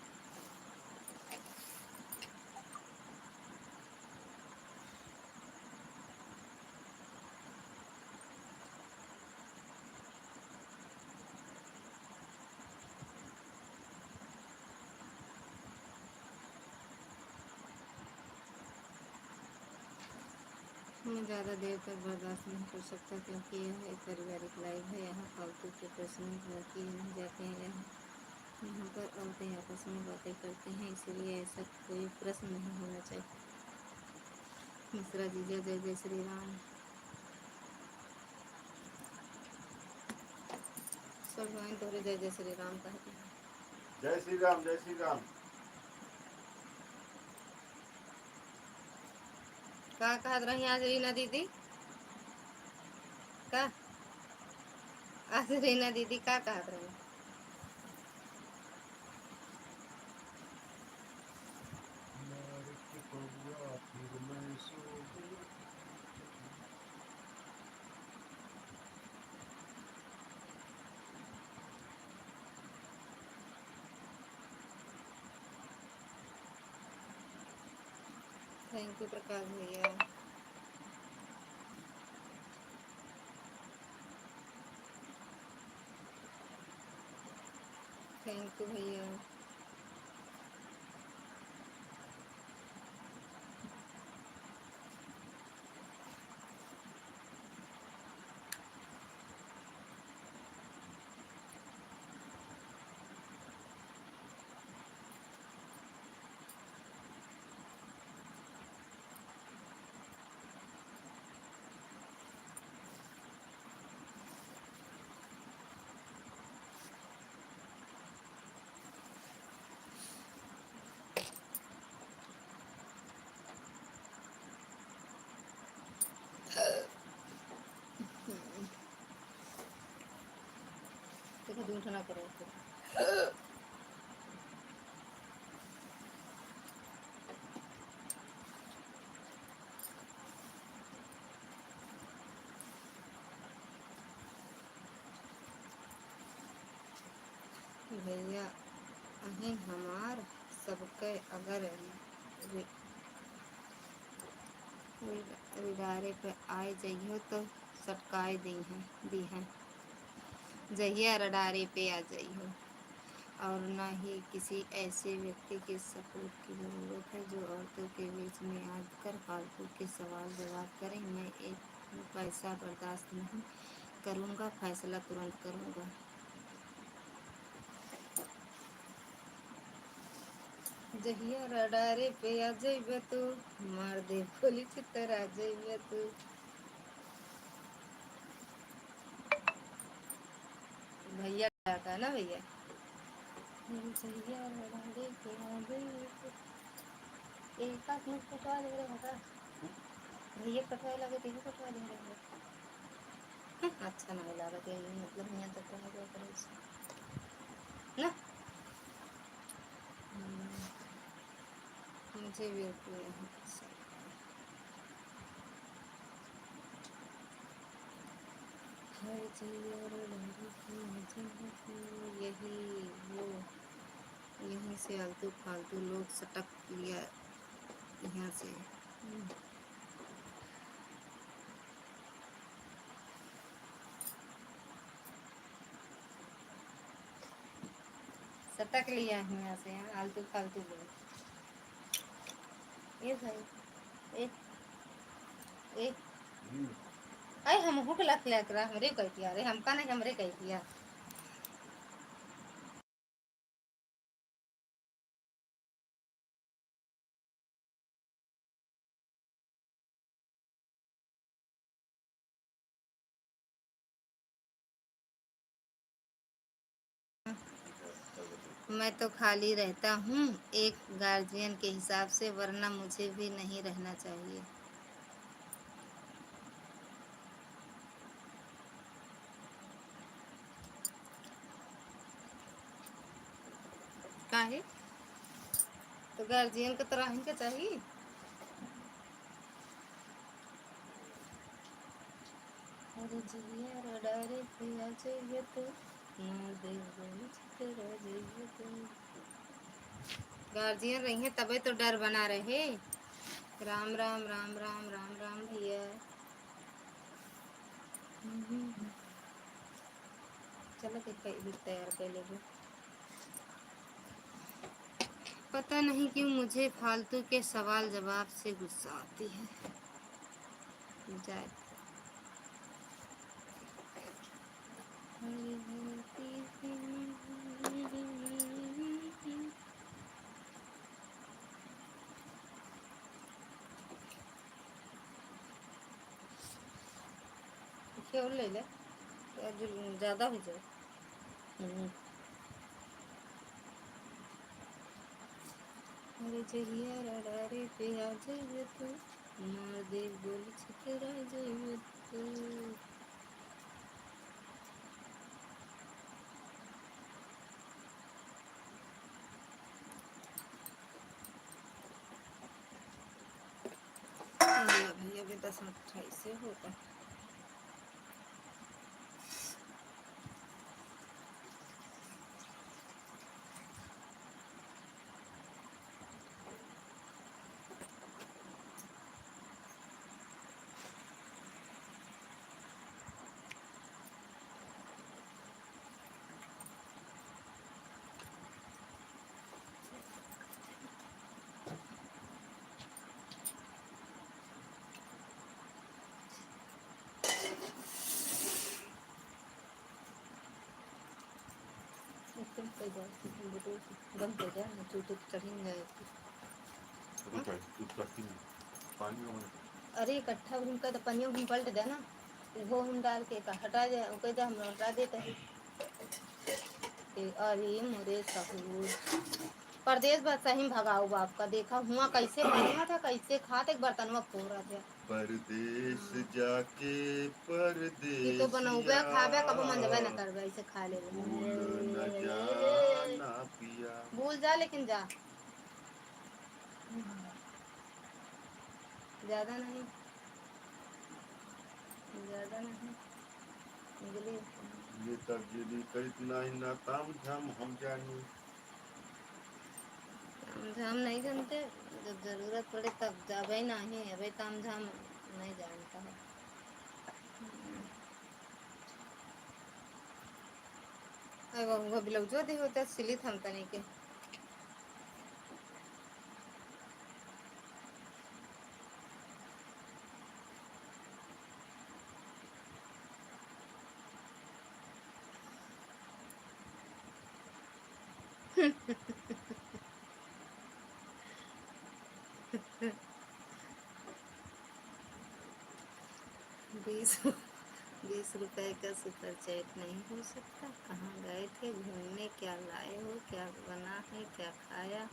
मैं ज़्यादा देर तक बर्दाश्त नहीं कर सकता, क्योंकि यह एक पारिवारिक लाइव है। यहाँ फालतू के प्रश्न किए नहीं जाते हैं। यहाँ पर औरतें आपस में बातें करते हैं, इसलिए ऐसा कोई प्रश्न नहीं होना चाहिए। मिश्रा जीजा, जय जय श्री राम। सब गाएं तोरे जय जय श्री राम कहते हैं।
जय श्री राम, जय श्री राम।
का कहत रही आज रीना दीदी? का आज रीना दीदी का कहत रही? थैंक यू प्रकाश भैया। थैंक यू भैया। देखो दूर ना करो फिर। भैया अहीं हमार सबके अगर रिडारे पे आए जइहो तो सटकाए दी हैं। जहिया रडारे पे आ जइहो। और न ही किसी ऐसे व्यक्ति के सपोर्ट की ज़रूरत है जो औरतों के बीच में आकर फालतू के सवाल जवाब करें। मैं एक पैसा बर्दाश्त नहीं करूँगा, फैसला तुरंत करूँगा। जहिया रडारे पे आ जइबे तू, मार दे गोली चितर आ जइबे तू। भैया का ना भैया, जहिया रडारे पे आ जइबे तू। एक आध मुझ कटवा दे रहे होगा, भैया कटवाए लगे तो कटवा दे रहे होगा। अच्छा नहीं लगा तो यही मतलब यहाँ तक तो है करे ना। मुझे बिल्कुल नहीं पसंद। हर जइया रडारे पे आ जइबे तू, यही वो यहीं से आलतू फालतू लोग सटक लिया यहाँ से। सटक लिया है यहाँ से, यहाँ आलतू फालतू लोग। ये भाई ए ए आई हम हुक लख लग रहा हमरे कह दिया रे, हमका नहीं हमरे कह दिया। मैं तो खाली रहता हूँ एक गार्जियन के हिसाब से, वरना मुझे भी नहीं रहना चाहिए। काहे तो गार्जियन के तरह ही के चाहिए। अरे जिया रडारे पे आ जइबे तू, मार दे गोली चितर आ जइबे तू। गार्जियन रही है तबे तो डर बना रहे। राम राम राम राम राम राम भैया। चलो भी तैयार कर लेंगे। पता नहीं क्यों मुझे फालतू के सवाल जवाब से गुस्सा आती है। जाए क्यों ले ले ज़्यादा हो जाए। अरे जहिया रडारे पे आ जइबे तू, मार दे गोली चितर आ जइबे तू। भैया भी 10:28 से होता। एकदम पे जाए गम पे जाए ना चूटे चढ़ी जाए। अरे इकट्ठा उनका तो पनिया उन पलट दे ना, वो हम डाल के हटा दे, कह दे हम हटा देते हैं। अरे मोरे सहूर परदेश बस सही भगाओ बाप का, देखा हुआ कैसे बना था, कैसे खाते बर्तनवा फोड़ा था।
परदेश जाके परदेश
तो बनौबे खाबे कबो मंजबे न करबे, ऐसे खा ले
भूल न जाना पिया।
भूल जा लेकिन जा ज़्यादा नहीं, ज़्यादा नहीं इंग्लिश।
ये तब्दीली करीत नहीं ना ताम झाम हम जानी।
ताम झाम नहीं जानते, जब जरूरत पड़े तब जाबे नहीं, अबे ताम झाम नहीं जानता है। वो ब्लाउजो दे होता सिली थम तनी के। ₹20 का सुपर चैट नहीं हो सकता? कहाँ गए थे घूमने? क्या लाए हो? क्या बना है? क्या खाया?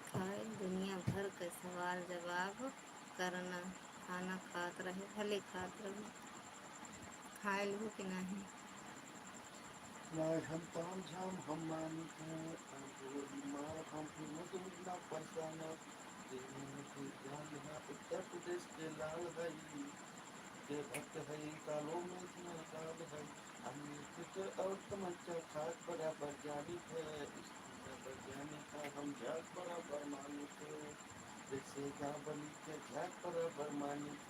खाए दुनिया भर के सवाल जवाब करना। खाना खात रहे भले खात रहो। खाए लो कि नहीं?
लाए हम ताम झाम हम मानिक हैं गोली मार हम हिम्मत ना फरसाना देने के जान है उत्तर प्रदेश के लाल हई के भक्त हई कालों में इतना काल है हमने ट्विटर और तमंचा खाक बराबर जानी है इसकी वैज्ञानिक है हम झाक बराबर मानिक जैसे गावली के झाक बराबर मानिक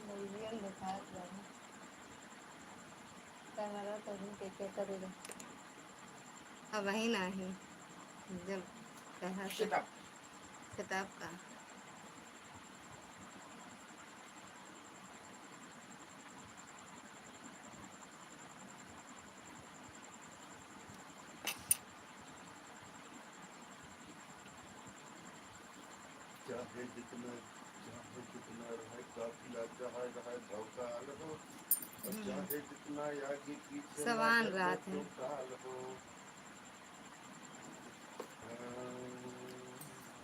मूवियन दिखात रहे कैमरा तो भी क्या करेगा अब वही नहीं जब कहा से
शिट अप
किताब का
चाहे जितना रहे काफिला चाहे रहे भौकाल हो और चाहे जितना आगे पीछे
सवान
लागत हो
रात है
तो काल हो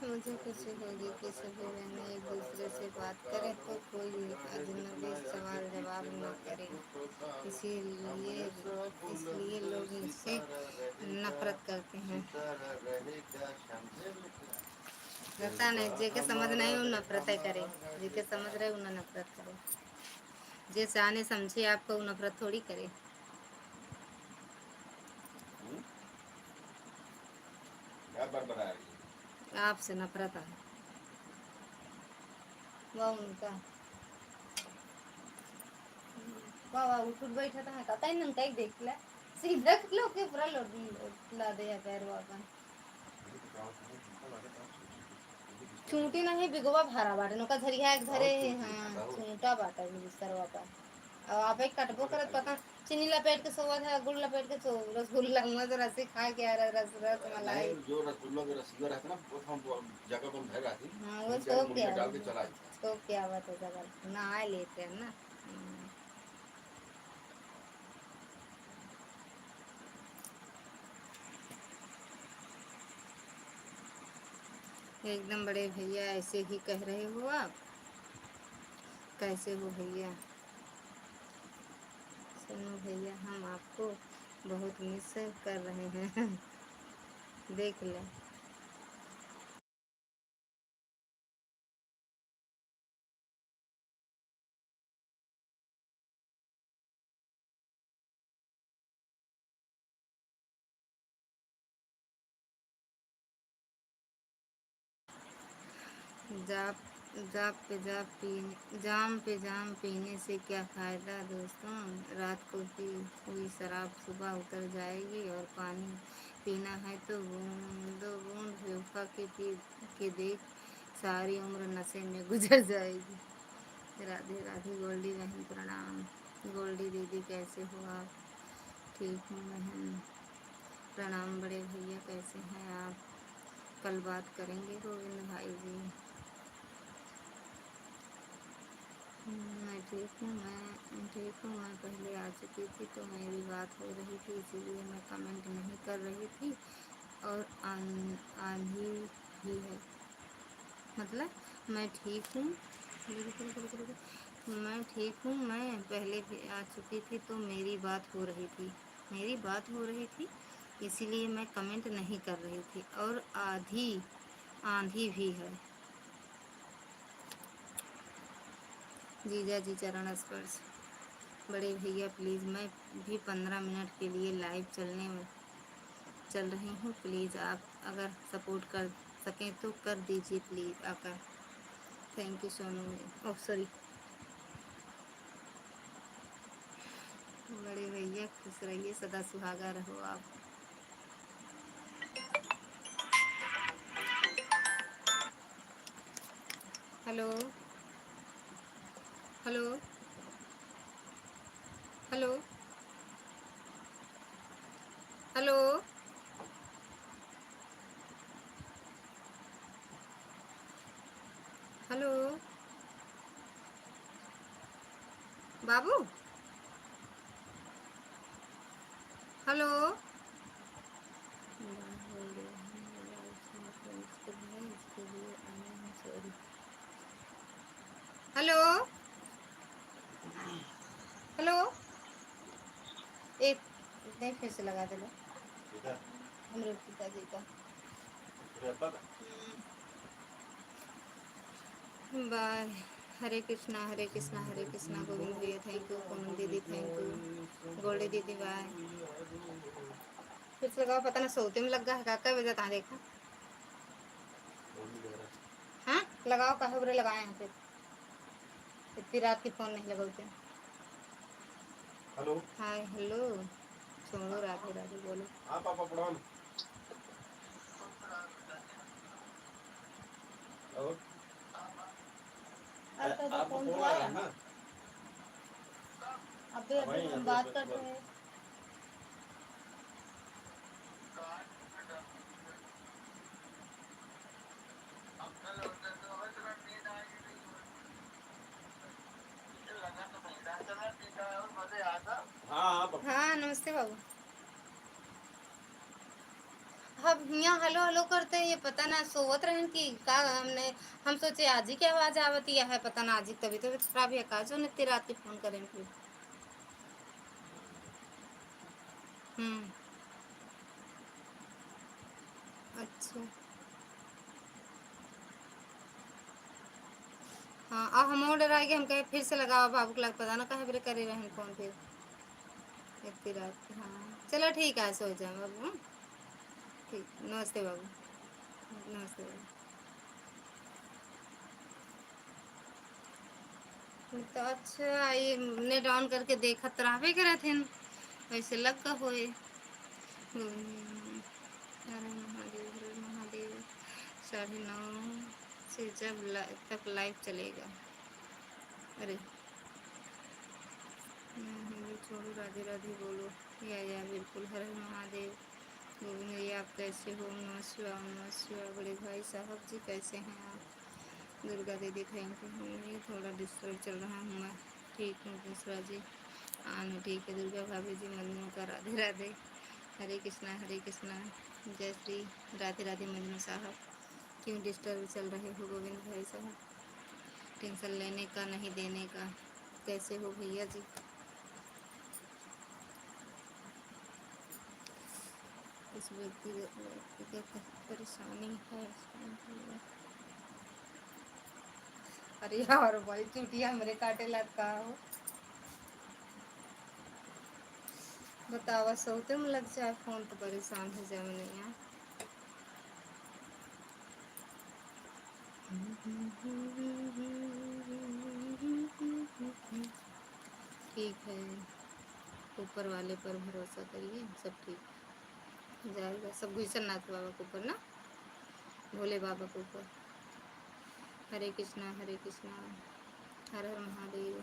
मुझे
चाहे
खुशी होगी
जितना
कि
रहे
सभी बहनें
काफिला
एक
चाहे
दूसरे
रहे
से बात करें
भौकाल
तो
हो
कोई
चाहे
अजनबी
जितना आगे
सवाल जवाब
पीछे
न करे।
लागत हो तो काल
इसीलिए
हमेशा
इसलिए
बुलंद
लोग मुझसे
सितारा रहेगा
नफरत करते हैं।
सितारा रहेगा शाम
पता
जलवा
नहीं जेके समझ
हमारा
नहीं वो
है
नफरत करे।
हमारा
जेके
रहेगा
समझ रहे वो ना नफरत करे। जे जाने समझे आपको वो नफरत थोड़ी करे।
क्या बड़ा रही है
आपसे नफरत है वह उनका वाह वाह उठ उठ बैठा था कहता ही नहीं कहीं देख ले सीधा लो के पूरा ला दे पैर वापन चूंटी नहीं बिगवा भरा बाटे नोका झरिया एक धरे हाँ चूंटा बाटा बिस्तर वापन अब आप एक कटबो करत पता चीनी लपेट के सोवा था गुड़ लपेट के सो रसगुल्ला मत रसी खा के आ रस रस मलाई
नहीं जो रसगुल्ला के रसीला रहता ना वो हम जगह पर धर आती
हाँ वो
हम जाके
सोख
मुंह
के
में डाल
आवे
के चला
सोख के आवा तो जगह नहा लेते हैं ना। एकदम बड़े भैया ऐसे ही कह रहे हो आप? कैसे हो भैया? सुनो भैया हम आपको बहुत मिस कर रहे हैं देख लें। जाप जाम पे जाम पीने से क्या फ़ायदा दोस्तों? रात को पी हुई शराब सुबह उतर जाएगी और पानी पीना है तो दो बूंद बेवफा के पी के देख सारी उम्र नशे में गुजर जाएगी। राधे राधे गोल्डी बहन प्रणाम। गोल्डी दीदी कैसे हो आप? ठीक हूँ बहन। प्रणाम बड़े भैया कैसे हैं आप? कल बात करेंगे गोविंद भाई जी। मैं ठीक हूँ मैं पहले आ चुकी थी तो मेरी बात हो रही थी इसीलिए मैं कमेंट नहीं कर रही थी और आंधी भी है मतलब मैं ठीक हूँ। मैं ठीक हूँ मैं पहले भी आ चुकी थी तो मेरी बात हो रही थी इसीलिए मैं कमेंट नहीं कर रही थी और आंधी भी है। जीजा जी चरण स्पर्श। बड़े भैया प्लीज़ मैं भी 15 मिनट के लिए लाइव चल रही हूँ प्लीज़ आप अगर सपोर्ट कर सकें तो कर दीजिए प्लीज़ आकर। Thank U Sonu oh sorry. बड़े भैया खुश रहिए सदा सुहागा रहो आप। Hello hello hello hello hello बाबू, हेलो। हेलो हेलो, एक नहीं फिर से लगा दे लो
इधर
हमरे पिताजी का।
रेपा का
बाय। हरे कृष्णा हरे कृष्णा हरे कृष्णा। गोविंद भैया थैंक यू, पूनम दीदी थैंक यू, गोल्डी दीदी बाय। फिर से लगाओ, पता ना सोते में लग गया है कई बजे कहाँ देखा। हाँ लगाओ, कहे बुरे लगाए हैं फिर, इतनी रात की फोन नहीं लगाते।
हेलो
हाय हेलो, छोड़ो राधे राधे बोलो।
हाँ पापा प्रणाम। और
आपका
आपको
फोन
फोन
तो
आ रहा
आया
है ना?
अभी अभी
वहीं
हम
अभी
बात कर रहे हैं।
हाँ हाँ पापा।
हाँ नमस्ते बाबू। हम यहाँ हेलो हेलो करते हैं, ये पता ना सोवत रहन की का। हमने हम सोचे आज ही की आवाज आवती है, पता ना आज ही तभी तो खराब है का जो ने इतनी रात की फोन करें फिर। हम्म अच्छा हाँ, अब हम और डरा के हम कहे फिर से लगाओ बाबू को, लग पता ना कहे बरे करे रहन फोन फिर इतनी रात की। हाँ चलो ठीक है, सो जाए बाबू। ठीक, नमस्ते बाबू, नमस्ते बाबू। तो अच्छा ये नेट ऑन करके देखा तो रहबे करे थे, वैसे लग का होए। हर महादेव हर महादेव। 9:30 से जब तक लाइव चलेगा। अरे छोड़ो राधे राधे बोलो। या बिल्कुल, हर हर महादेव। गोविंद भैया आप कैसे हो? नमः शिवाय नमः शिवाय। बड़े भाई साहब जी कैसे हैं आप? दुर्गा दीदी थैंक यू। ये थोड़ा डिस्टर्ब चल रहा हूँ मैं। ठीक हूँ दूसरा जी। हाँ मैं ठीक है। दुर्गा भाभी जी, मजनू का राधे राधे। हरे कृष्णा हरे कृष्णा। जय श्री राधे राधे। मजनू साहब क्यों डिस्टर्ब चल रहे हो गोविंद भाई साहब? टेंशन लेने का नहीं देने का। कैसे हो भैया जी? इस व्यक्तिगत परेशानी है। अरे यार भाई चुटिया मेरे काटे लटका हो, बतावा सोते में लग जाए फोन तो परेशान हो जाए नहीं यार। ठीक है, ऊपर वाले पर भरोसा करिए, सब ठीक जाएगा। सब गुलशन नाथ बाबा के ऊपर ना, भोले बाबा के ऊपर। हरे कृष्णा हर हर महादेव।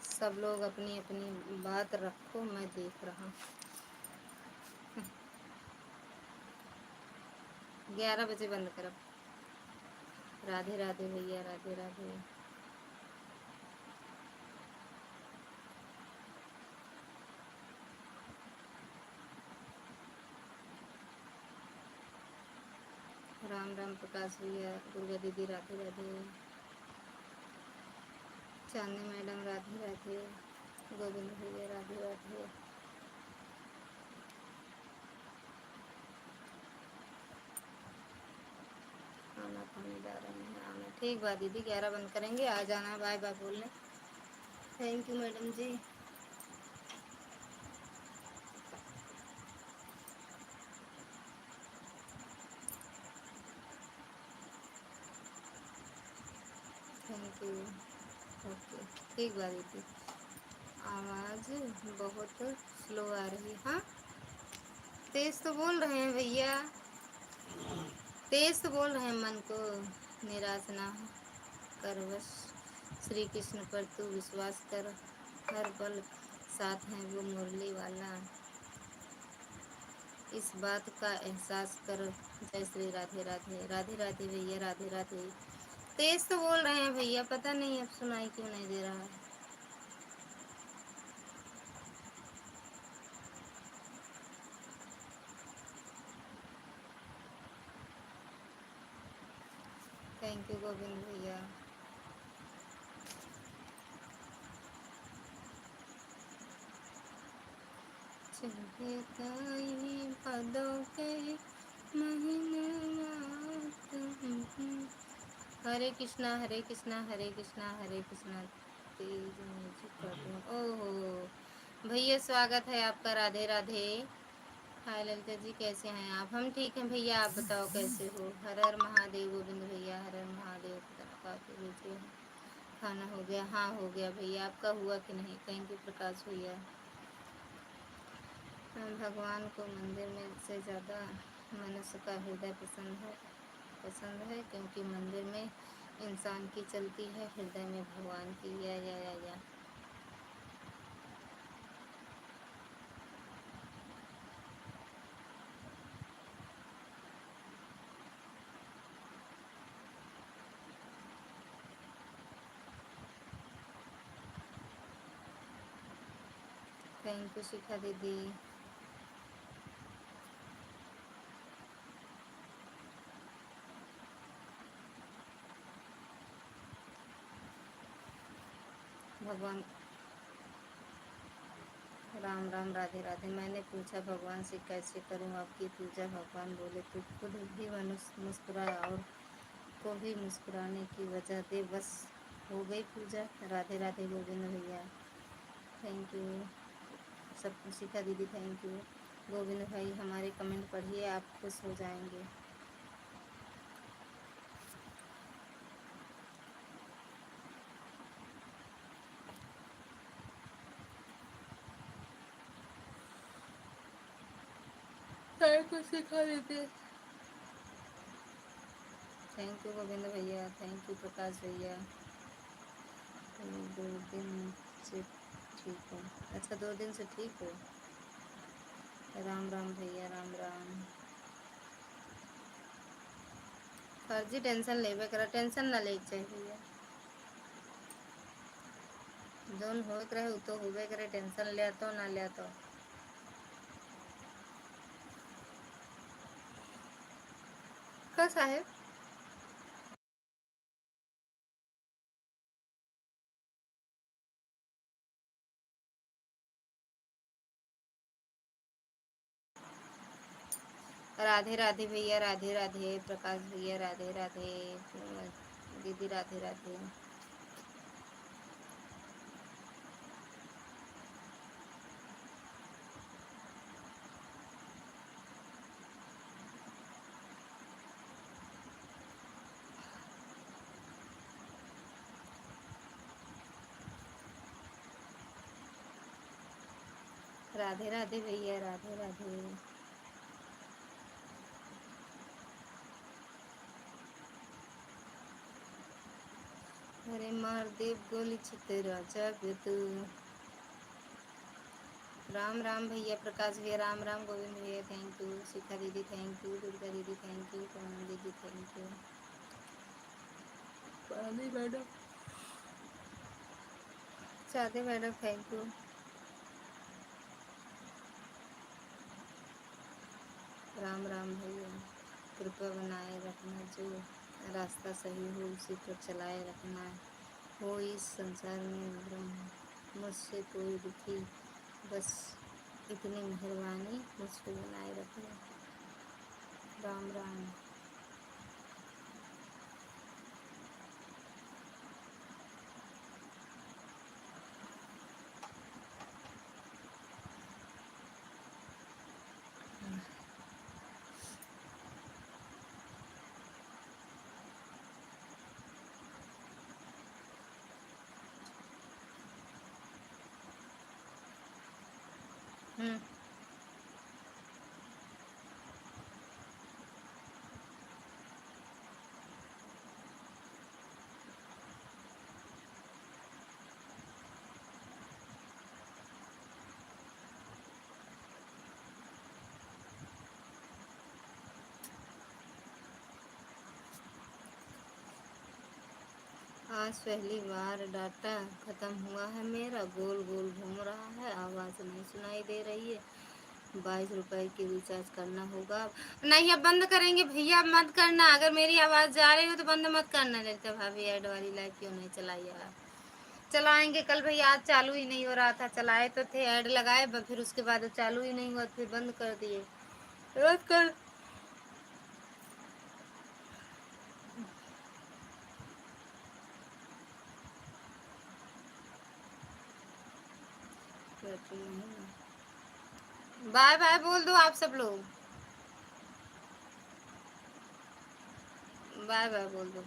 सब लोग अपनी अपनी बात रखो, मैं देख रहा हूँ। 11 बजे बंद करब। राधे राधे भैया, राधे राधे। राम राम प्रकाश भैया, दुर्गा दीदी राधे राधे। चांदनी मैडम राधे राधे। गोविंद भैया राधे राधे। खाना पानी ला रहे हैं, आना ठीक बात दीदी। 11 बंद करेंगे, आ जाना, बाय बाय बोलने। Thank you madam ji. Thank you. Okay ठीक बात दीदी। आवाज़ बहुत स्लो आ रही। हाँ तेज तो बोल रहे हैं भैया, तेज तो बोल रहे हैं। मन को निराश ना कर, बस श्री कृष्ण पर तू विश्वास कर। हर पल साथ हैं वो मुरली वाला, इस बात का एहसास करो। जय श्री राधे राधे। राधे राधे भैया, राधे राधे। तेज तो बोल रहे हैं भैया, पता नहीं अब सुनाई क्यों नहीं दे रहा है। थैंक यू गोविंद भैया। चढ़े ताई पदों के महीने, हरे कृष्णा हरे कृष्णा हरे कृष्णा हरे कृष्णा। तेज म्यूजिक कर दूं। ओहो भैया, स्वागत है आपका। राधे राधे। हाय ललिता जी, कैसे हैं आप? हम ठीक हैं भैया, आप बताओ कैसे हो? हर हर महादेव गोविंद भैया, हर हर महादेव। काफ़ी लीजिए, खाना हो गया? हाँ हो गया भैया, आपका हुआ कि नहीं? थैंक यू प्रकाश भैया। भगवान को मंदिर में से ज़्यादा मनुष्य का हृदय पसंद है, क्योंकि मंदिर में इंसान की चलती है, हृदय में भगवान की। या थैंक यू शिखा दीदी। भगवान राम राम, राधे राधे। मैंने पूछा भगवान से कैसे करूं आपकी पूजा? भगवान बोले तू खुद भी मनुष्य मुस्कुराए और को भी मुस्कुराने की वजह दे, बस हो गई पूजा। राधे राधे गोविंद भैया, थैंक यू। सब शिखा दीदी थैंक यू। गोविंद भाई हमारे कमेंट पढ़िए, आप खुश हो जाएंगे। थैंक यू शिखा दीदी। थैंक यू गोविंद भैया, थैंक यू प्रकाश भैया। 2 दिन से ठीक हो? अच्छा, 2 दिन से ठीक हो। राम राम भैया, राम राम। फर्जी टेंशन लेवे करा, टेंशन ना ले चाहिए भैया। जोन हो रहे उ तो होबे करे, टेंशन ले तो ना ले तो। का साहेब? राधे राधे भैया, राधे राधे प्रकाश भैया, राधे राधे दीदी, राधे राधे। राधे राधे भैया, राधे राधे। अरे मार देव गोली छिते राजा तू। राम राम भैया, प्रकाश भैया, राम राम गोविंद भैया, थैंक यू। शिखा दीदी थैंक यू, दुर्गा दीदी थैंक यू, पूनम दीदी थैंक यू। पानी मैडम, सादे madam thank U. Ram Ram भैया, कृपा बनाए रखना, जो रास्ता सही हो उसी पर चलाए रखना। हो इस संसार में ब्रह्म मुझसे कोई दुखी, बस इतनी मेहरबानी मुझ पर बनाए रखना। राम राम। हम्म। आज पहली बार डाटा ख़त्म हुआ है मेरा, गोल गोल घूम रहा है, आवाज़ नहीं सुनाई दे रही है। 22 रुपए की रिचार्ज करना होगा। नहीं, अब बंद करेंगे भैया, अब मत करना। अगर मेरी आवाज़ जा रही हो तो बंद मत करना। ललिता भाभी ऐड वाली लाइव क्यों नहीं चलाई यार? चलाएंगे कल भैया, आज चालू ही नहीं हो रहा था। चलाए तो थे, ऐड लगाए, फिर उसके बाद चालू ही नहीं हुआ, फिर बंद कर दिए। रद्द कर। बाय बाय बोल दो आप सब लोग, बाय बाय बोल दो।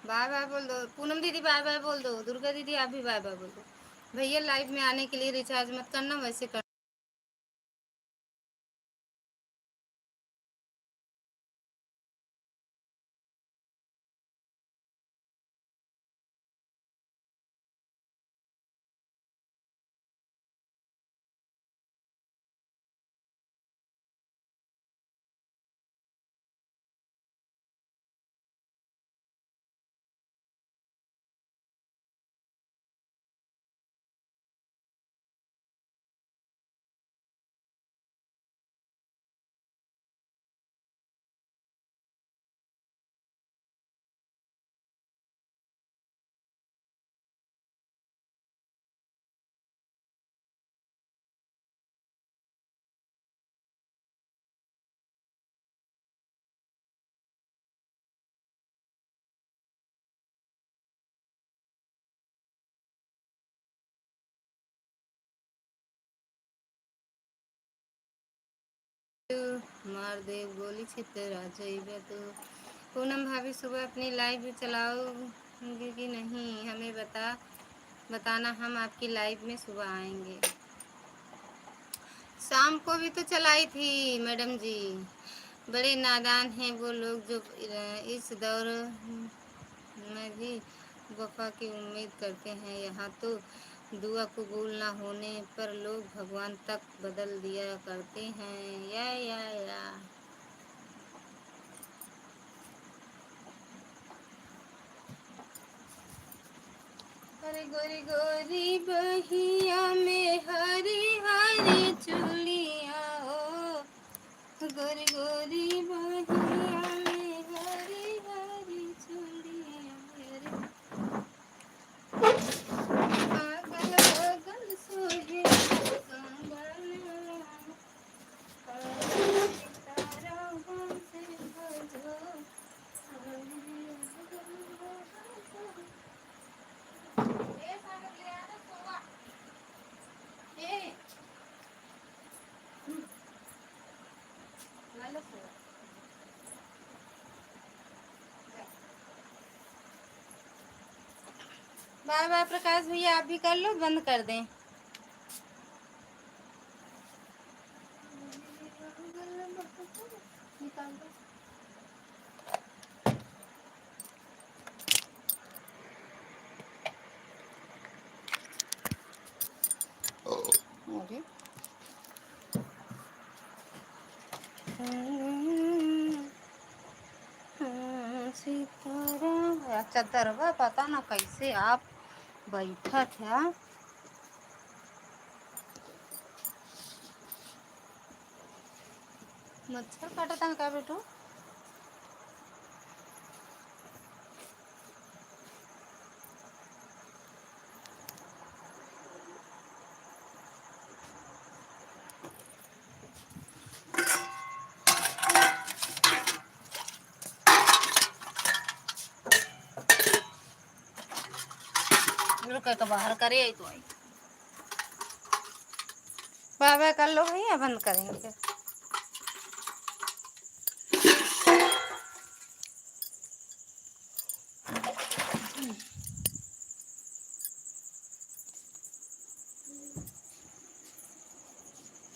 बाय बाय बोल दो। पूनम दीदी बाय बाय बोल दो। दुर्गा दीदी आप भी बाय बाय बोल दो। भैया लाइव में आने के लिए रिचार्ज मत करना, वैसे कर। मार देव गोली छितरा जइबे तो। पूनम भाभी सुबह अपनी लाइव चलाओगे कि नहीं, हमें बताना, हम आपकी लाइव में सुबह आएंगे। शाम को भी तो चलाई थी मैडम जी। बड़े नादान हैं वो लोग जो इस दौर में भी वफा की उम्मीद करते हैं। यहाँ तो दुआ कबूल ना होने पर लोग भगवान तक बदल दिया करते हैं। या अरे गोरी गोरी बहिया में हरी हरी चुलिया ओ, गोरी गोरी बहिया में हरी हरी चुलिया मेरे। पागल पागल सोहे कंगन, सितारा हमसे भजो। बाय बाय प्रकाश भैया, आप भी कर लो, बंद कर दें। निकाल दो। अरे सितारा चदरवा पता ना कैसे आप बैठा था। मच्छर काटा था क्या बेटू? रुके तो बाहर करे आई तो आई। बाय कर लो भैया, बंद करेंगे।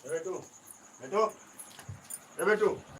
बेटू बेटू बेटू